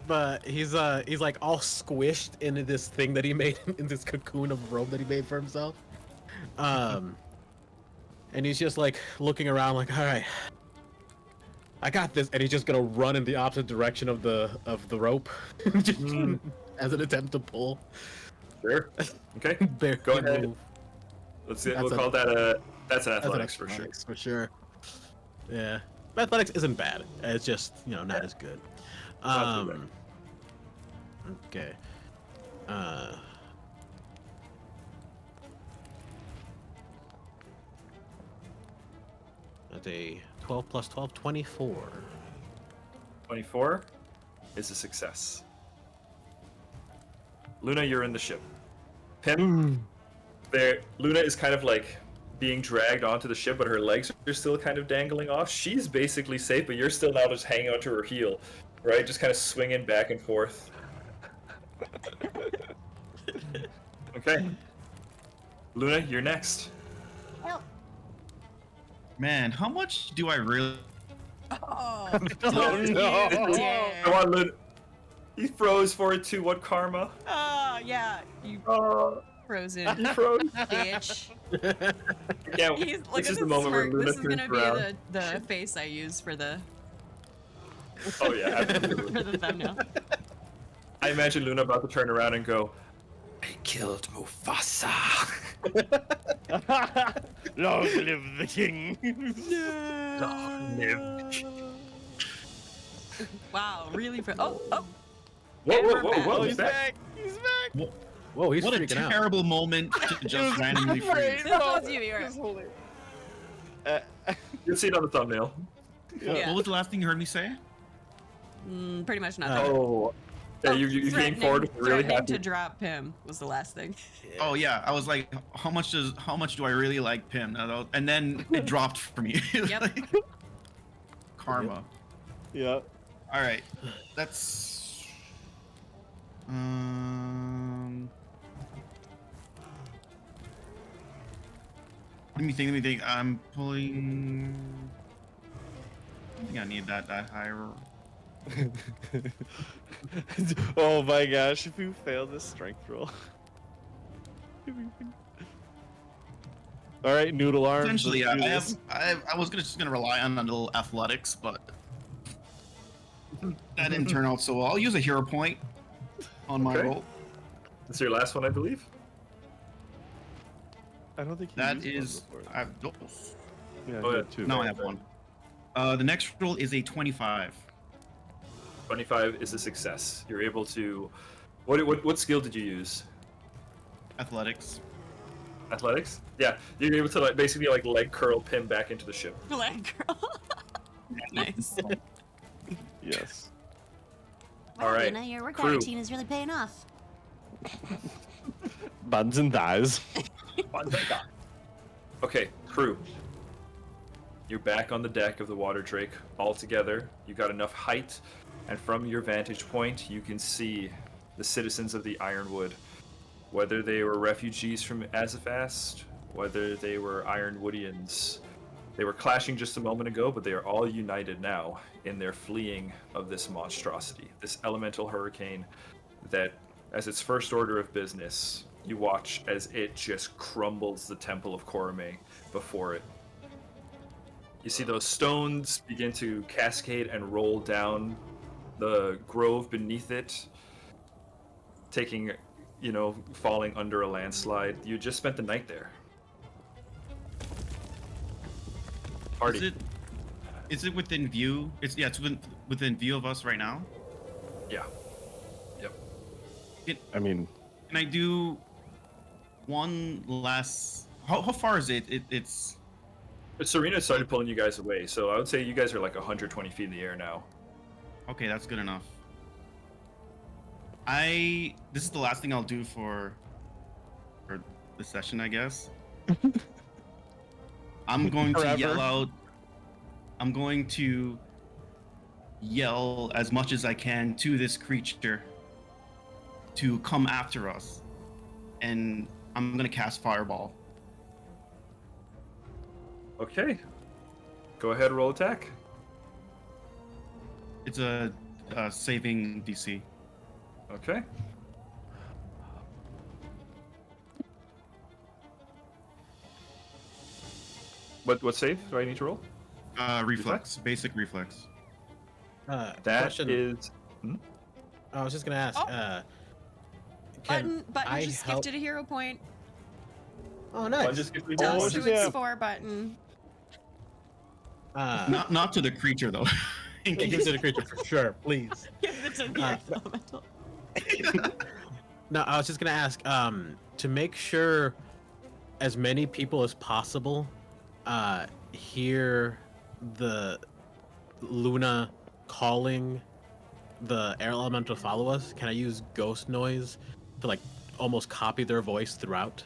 but he's like all squished into this thing that he made in this cocoon of robe that he made for himself. And he's just like looking around, like, all right, I got this, and he's just gonna run in the opposite direction of the rope, just as an attempt to pull. Sure. Okay. Barely Go ahead. move. Let's see. That's We'll a- call that that's an That's an athletics for sure. athletics, for sure. Yeah, athletics isn't bad. It's just not as good. Not too bad. Okay. That's a 12 plus 12, 24. 24 is a success. Luna, you're in the ship. Pim, Luna is kind of like being dragged onto the ship, but her legs are still kind of dangling off. She's basically safe, but you're still now just hanging onto her heel, right? Just kind of swinging back and forth. Okay. Luna, you're next. Help. Man, how much do I really? Oh, Oh, don't no. you dare. Come on, Luna. He froze for it too. What karma? Oh, yeah, you Oh, frozen he froze. bitch. Yeah, He's, look this at is the the moment where smirk. Luna This is turns gonna be around. the face I use for the Oh yeah, absolutely. for the thumbnail. I imagine Luna about to turn around and go, I killed Mufasa. Long live the king. Wow, really? Whoa, whoa, And we're whoa, back. whoa, Oh, he's he's back. back. He's back. Whoa, he's What a freaking out. terrible moment to just randomly freeze. This was you, Vieira. Just hold it. You can see it on the thumbnail. Yeah. What was the last thing you heard me say? Pretty much nothing. Oh. Yeah, you came Threatening- forward really threatening happy. to drop him was the last thing. Oh yeah, I was like, how much do I really like Pim? And then it dropped for me. Yep. Like, karma. Yeah. All right, that's. Let me think. I'm pulling. I think I need that higher. Oh my gosh! If you fail this strength roll. All right, noodle arms. Essentially, let's do I this. was just gonna rely on a little athletics, but that didn't turn out so well. I'll use a hero point on my Okay. roll. That's your last one, I believe. I don't think he That used one is, before. I have Yeah, Oh, he yeah. had two. now I have one. The next roll is a 25. 25 is a success. You're able to. What skill did you use? Athletics. Athletics? Yeah, you're able to basically leg curl Pim back into the ship. Leg girl. Nice. Yes. All right, Luna, your workout crew. routine is really paying off. Buns and thighs. Okay, crew. You're back on the deck of the Water Drake all together. You got enough height, and from your vantage point, you can see the citizens of the Ironwood. Whether they were refugees from Azafast, whether they were Ironwoodians. They were clashing just a moment ago, but they are all united now in their fleeing of this monstrosity, this elemental hurricane that, as its first order of business, you watch as it just crumbles the Temple of Korome before it. You see those stones begin to cascade and roll down the grove beneath it, taking, falling under a landslide. You just spent the night there. Party. Is it within view? It's within view of us right now. Yeah. Yep. I mean, Can I do one last? How far is it? It's. But Serena started pulling you guys away, so I would say you guys are like 120 feet in the air now. Okay, that's good enough. This is the last thing I'll do for the session, I guess. I'm going to Forever. yell out. I'm going to yell as much as I can to this creature to come after us, and I'm gonna cast Fireball. Okay. Go ahead, roll attack. It's a saving DC. Okay. What save do I need to roll? Reflex, basic reflex. That Question. is. I was just gonna ask. Oh. Can Button I just help? gifted a hero point. Oh, nice. Just give me Oh, Toast one. to yeah. explore button. Not to the creature though. In Give it case. to the creature for sure, please. Give it to the Uh, elemental. No, I was just gonna ask. To make sure as many people as possible hear the Luna calling the air elemental to follow us, can I use ghost noise to almost copy their voice throughout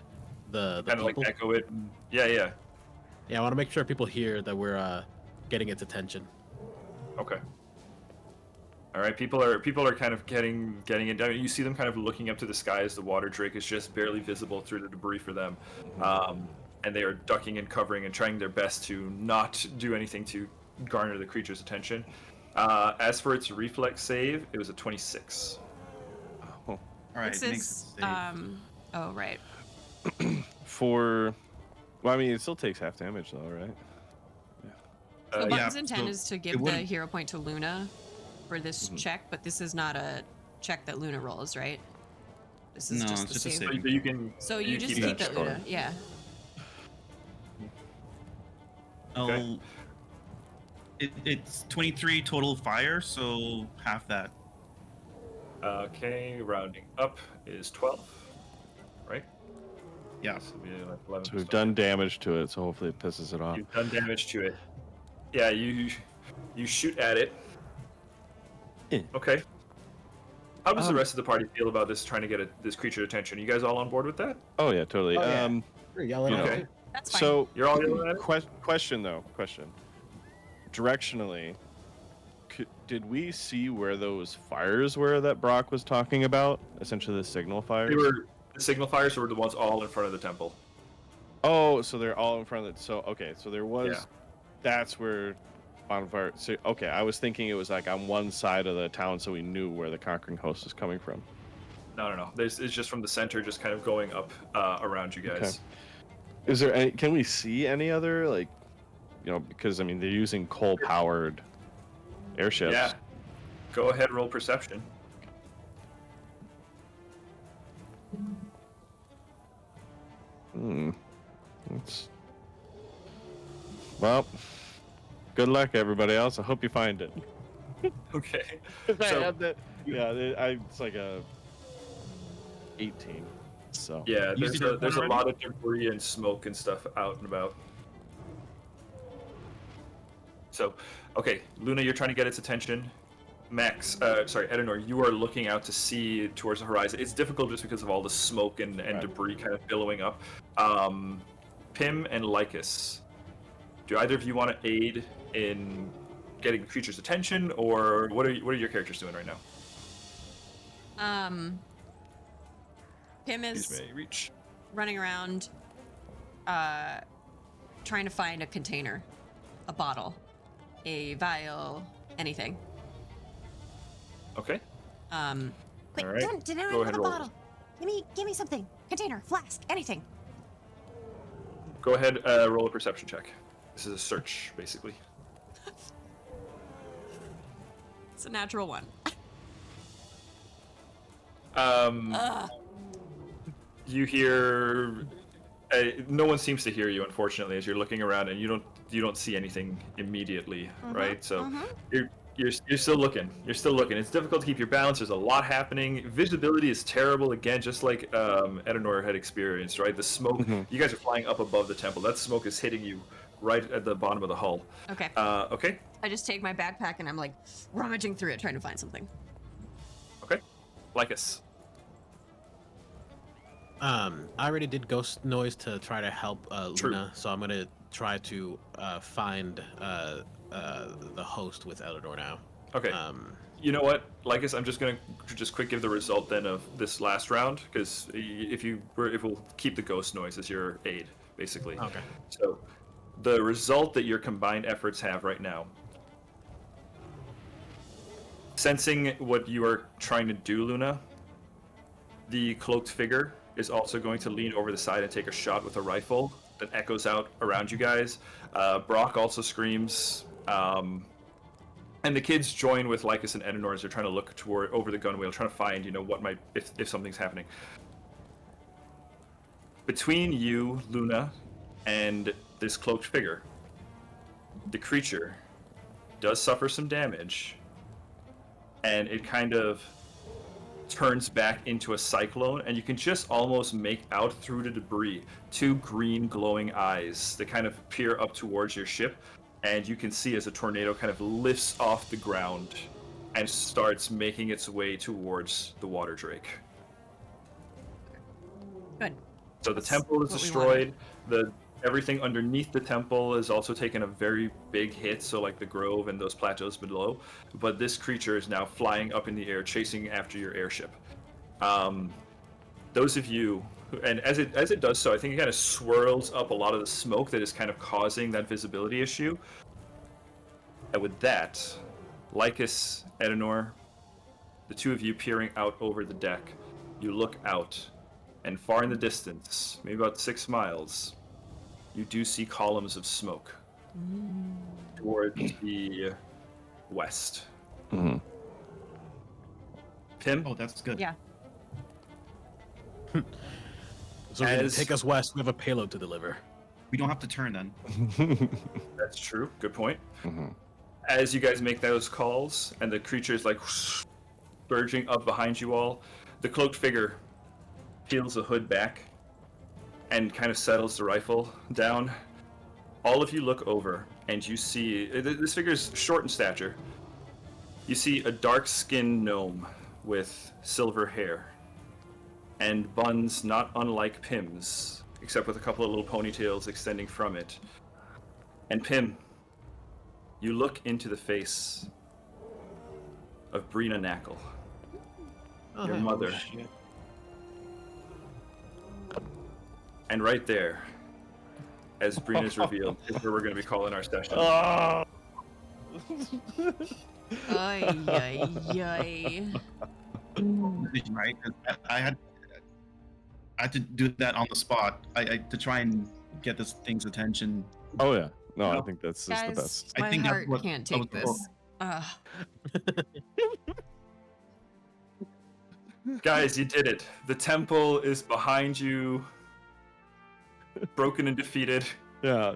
the Kind of people? echo it. Yeah. Yeah, I want to make sure people hear that we're getting its attention. Okay. All right, people are kind of getting it down. You see them kind of looking up to the sky as the water drake is just barely visible through the debris for them, and they are ducking and covering and trying their best to not do anything to garner the creature's attention. As for its reflex save, it was a 26. Oh. All right, This makes is it safe. oh right. Well, I mean, it still takes half damage though, right? So Yeah. Button's Yeah, intent so is to it give the wouldn't- hero point to Luna for this Mhm. check, but this is not a check that Luna rolls, right? This is No, just it's the just a save. save. So you can. So you just keep keep that it, score. Luna. Yeah. Okay. It's 23 total fire, so half that. Okay, rounding up is 12, right? Yeah. This will be like 11 So plus we've 12. done damage to it, so hopefully it pisses it off. You've done damage to it. Yeah, you shoot at it. Yeah. Okay. How does the Um, rest of the party feel about this trying to get this creature attention? You guys all on board with that? Oh yeah, totally. Oh, yeah. You're yelling You at know. me. That's fine. So You're all yelling at it? question. Directionally, did we see where those fires were that Brock was talking about? Essentially, the signal fires. The signal fires were the ones all in front of the temple. Oh, so they're all in front of it. So okay, so there was. Yeah. That's where bonfire. So okay, I was thinking it was like on one side of the town, so we knew where the conquering host was coming from. No. It's just from the center, just kind of going up around you guys. Okay. Is there any? Can we see any other like, because I mean they're using coal-powered airships. Yeah. Go ahead, roll perception. Well, good luck, everybody else. I hope you find it. Okay. I So- had that. Yeah, it's like a 18. So Yeah, You see there's that a one lot of debris and smoke and stuff out and about. So, okay, Luna, you're trying to get its attention. Max, Edenor, you are looking out to see towards the horizon. It's difficult just because of all the smoke and Right. debris kind of billowing up. Pim and Lycus, do either of you want to aid in getting the creature's attention, or what are your characters doing right now? Pim is Please may reach. running around trying to find a container, a bottle, a vial, anything. Okay. Quick, All right. did anyone Go have ahead, a roll. bottle? Give me something. Container, flask, anything. Go ahead, roll a perception check. This is a search, basically. It's a natural one. Um, you hear. No one seems to hear you, unfortunately, as you're looking around, and you don't see anything immediately, right? So you're still looking. You're still looking. It's difficult to keep your balance. There's a lot happening. Visibility is terrible again, just like Edenor had experienced, right? The smoke. Mhm. You guys are flying up above the temple. That smoke is hitting you right at the bottom of the hull. Okay. Okay. I just take my backpack and I'm like rummaging through it trying to find something. Okay. Lycus. I already did ghost noise to try to help True. Luna, so I'm gonna try to find the host with Eldor now. Okay. You know what, Lycus, I'm just gonna quick give the result then of this last round, because if we'll keep the ghost noise as your aid, basically. Okay. So, the result that your combined efforts have right now, sensing what you are trying to do, Luna, the cloaked figure is also going to lean over the side and take a shot with a rifle that echoes out around you guys. Brock also screams. And the kids join with Lycus and Edenor as they're trying to look over the gunwale, trying to find, what might, if something's happening. Between you, Luna, and this cloaked figure, the creature does suffer some damage, and it kind of turns back into a cyclone, and you can just almost make out through the debris 2 green glowing eyes that kind of peer up towards your ship. And you can see as a tornado kind of lifts off the ground and starts making its way towards the water drake. Good. So the That's temple is what we destroyed. Everything underneath the temple is also taken a very big hit, so like the grove and those plateaus below. But this creature is now flying up in the air, chasing after your airship. Those of you, and as it does so, I think it kind of swirls up a lot of the smoke that is kind of causing that visibility issue. And with that, Lycus, Edenor, the two of you peering out over the deck, you look out, and far in the distance, maybe about 6 miles, you do see columns of smoke towards the west. Mm-hmm. Tim? Oh, that's good. Yeah. So take us west. We have a payload to deliver. We don't have to turn then. That's true. Good point. Mm-hmm. As you guys make those calls, and the creature is like surging up behind you all, the cloaked figure peels the hood back and kind of settles the rifle down. All of you look over, and you see this figure's short in stature. You see a dark-skinned gnome with silver hair and buns not unlike Pim's, except with a couple of little ponytails extending from it. And Pim, you look into the face of Brina Knackle, your mother. Shit. And right there, as Brina's revealed, is where we're going to be calling our session. Oh. Ay, ay, ay. Right? 'Cause I had to do that on the spot. I to try and get this thing's attention. Oh yeah. No, I No. think that's just Guys, the best. I my think that's heart what- can't that was take the this. Ugh. Guys, you did it. The temple is behind you, broken and defeated. Yeah.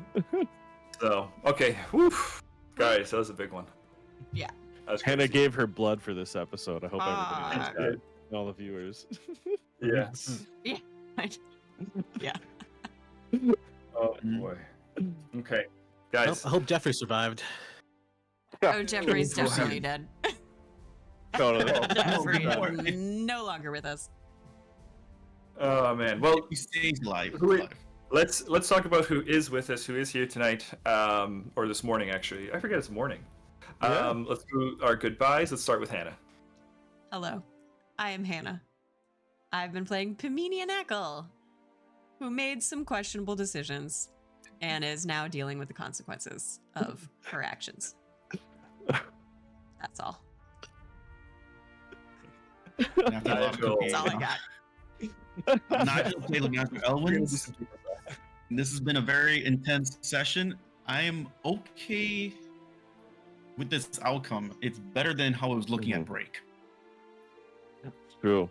So, okay. Whew. Guys, that was a big one. Yeah. That was great Hannah to see. gave her blood for this episode. I hope Ah. everybody knows that. And all the viewers. Yes. Yeah. Oh boy. Okay, guys. I hope Jeffrey survived. Oh, Jeffrey's Go definitely ahead. dead. Totally. Jeffrey no. is no longer with us. Oh man. Well, He stays alive. Who i- let's talk about who is with us, who is here tonight, or this morning actually. I forget it's morning. Yeah. Let's do our goodbyes. Let's start with Hannah. Hello, I am Hannah. I've been playing Piminia Knackle, who made some questionable decisions and is now dealing with the consequences of her actions. That's all. That's all I got. Nigel played the Master Elwins. This has been a very intense session. I am okay with this outcome. It's better than how I was looking at Break. True.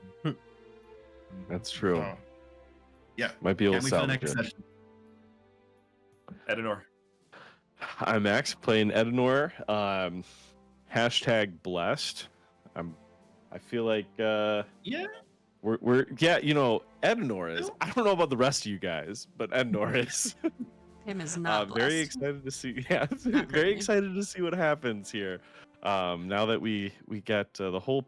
That's true. So, yeah. Might be able Can't to wait for the salvage next it. session. Edenor. I'm Max playing Edenor. Hashtag blessed. I feel like Yeah. we're yeah, you know, Edenor is. I don't know about the rest of you guys, but Edenor is. Him is not Very blessed. excited to see. Yeah, Not very currently. excited to see what happens here. Now that we got the whole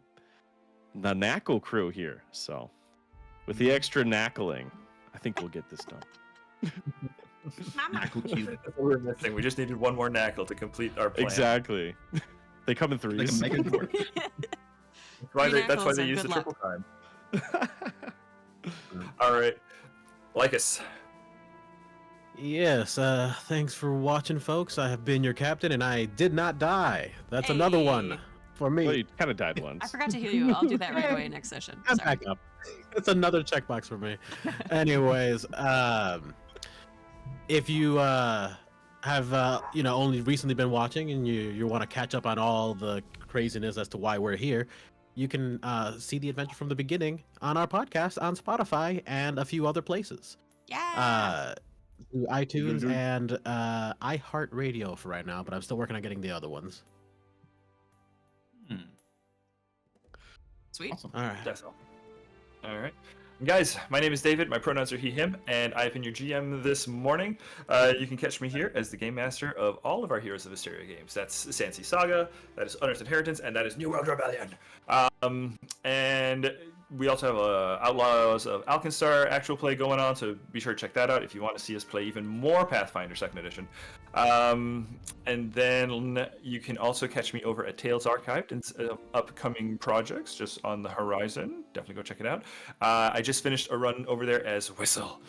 the Knackle crew here, so with the extra knackling, I think we'll get this done. Mama. Knackle cute. That's what we're missing. We just needed one more knackle to complete our plan. Exactly. They come in Like a threes. mega dwarf. That's why Three they knackles use and the good triple time. All right, Lycus. Yes, thanks for watching, folks. I have been your captain, and I did not die. That's another one Hey. for me. Well, you kind of died once. I forgot to heal you. I'll do that right away next session. I'm Sorry. back up. That's another checkbox for me. Anyways, if you have only recently been watching and you want to catch up on all the craziness as to why we're here, you can see the adventure from the beginning on our podcast on Spotify and a few other places. Yeah. Through iTunes and iHeartRadio for right now, but I'm still working on getting the other ones. Sweet. Awesome. All right. That's all. All right. Guys, my name is David. My pronouns are he, him, and I've been your GM this morning. You can catch me here as the game master of all of our Heroes of Histaeria games. That's Sandsea Saga, that is Unearthed Inheritance, and that is New World Rebellion. And we also have Outlaws of Alkenstar actual play going on, so be sure to check that out if you want to see us play even more Pathfinder 2nd Edition. And then you can also catch me over at Tales Archived and upcoming projects just on the horizon. Definitely go check it out. I just finished a run over there as Whistle.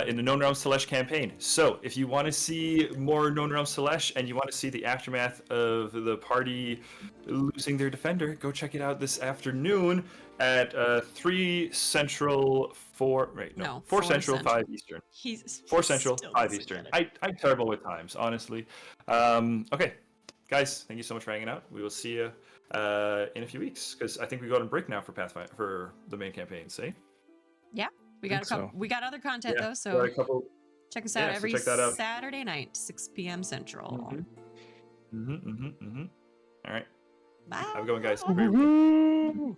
In the Known Realms Telesh campaign. So if you want to see more Known Realms Telesh and you want to see the aftermath of the party losing their defender, go check it out this afternoon at 3 Central, 4 Central, 5 Eastern. He's 4 Central, still 5 doesn't Eastern. get it. I'm terrible with times, honestly. Okay, guys, thank you so much for hanging out. We will see you in a few weeks, because I think we go on break now for Pathfinder for the main campaign. See? Yeah, we got a couple. so. We got other content though, got so a couple. check us yeah, out so every check that out. Saturday night, 6 p.m. Central. All right. Bye. Have a good one, guys. Woohoo!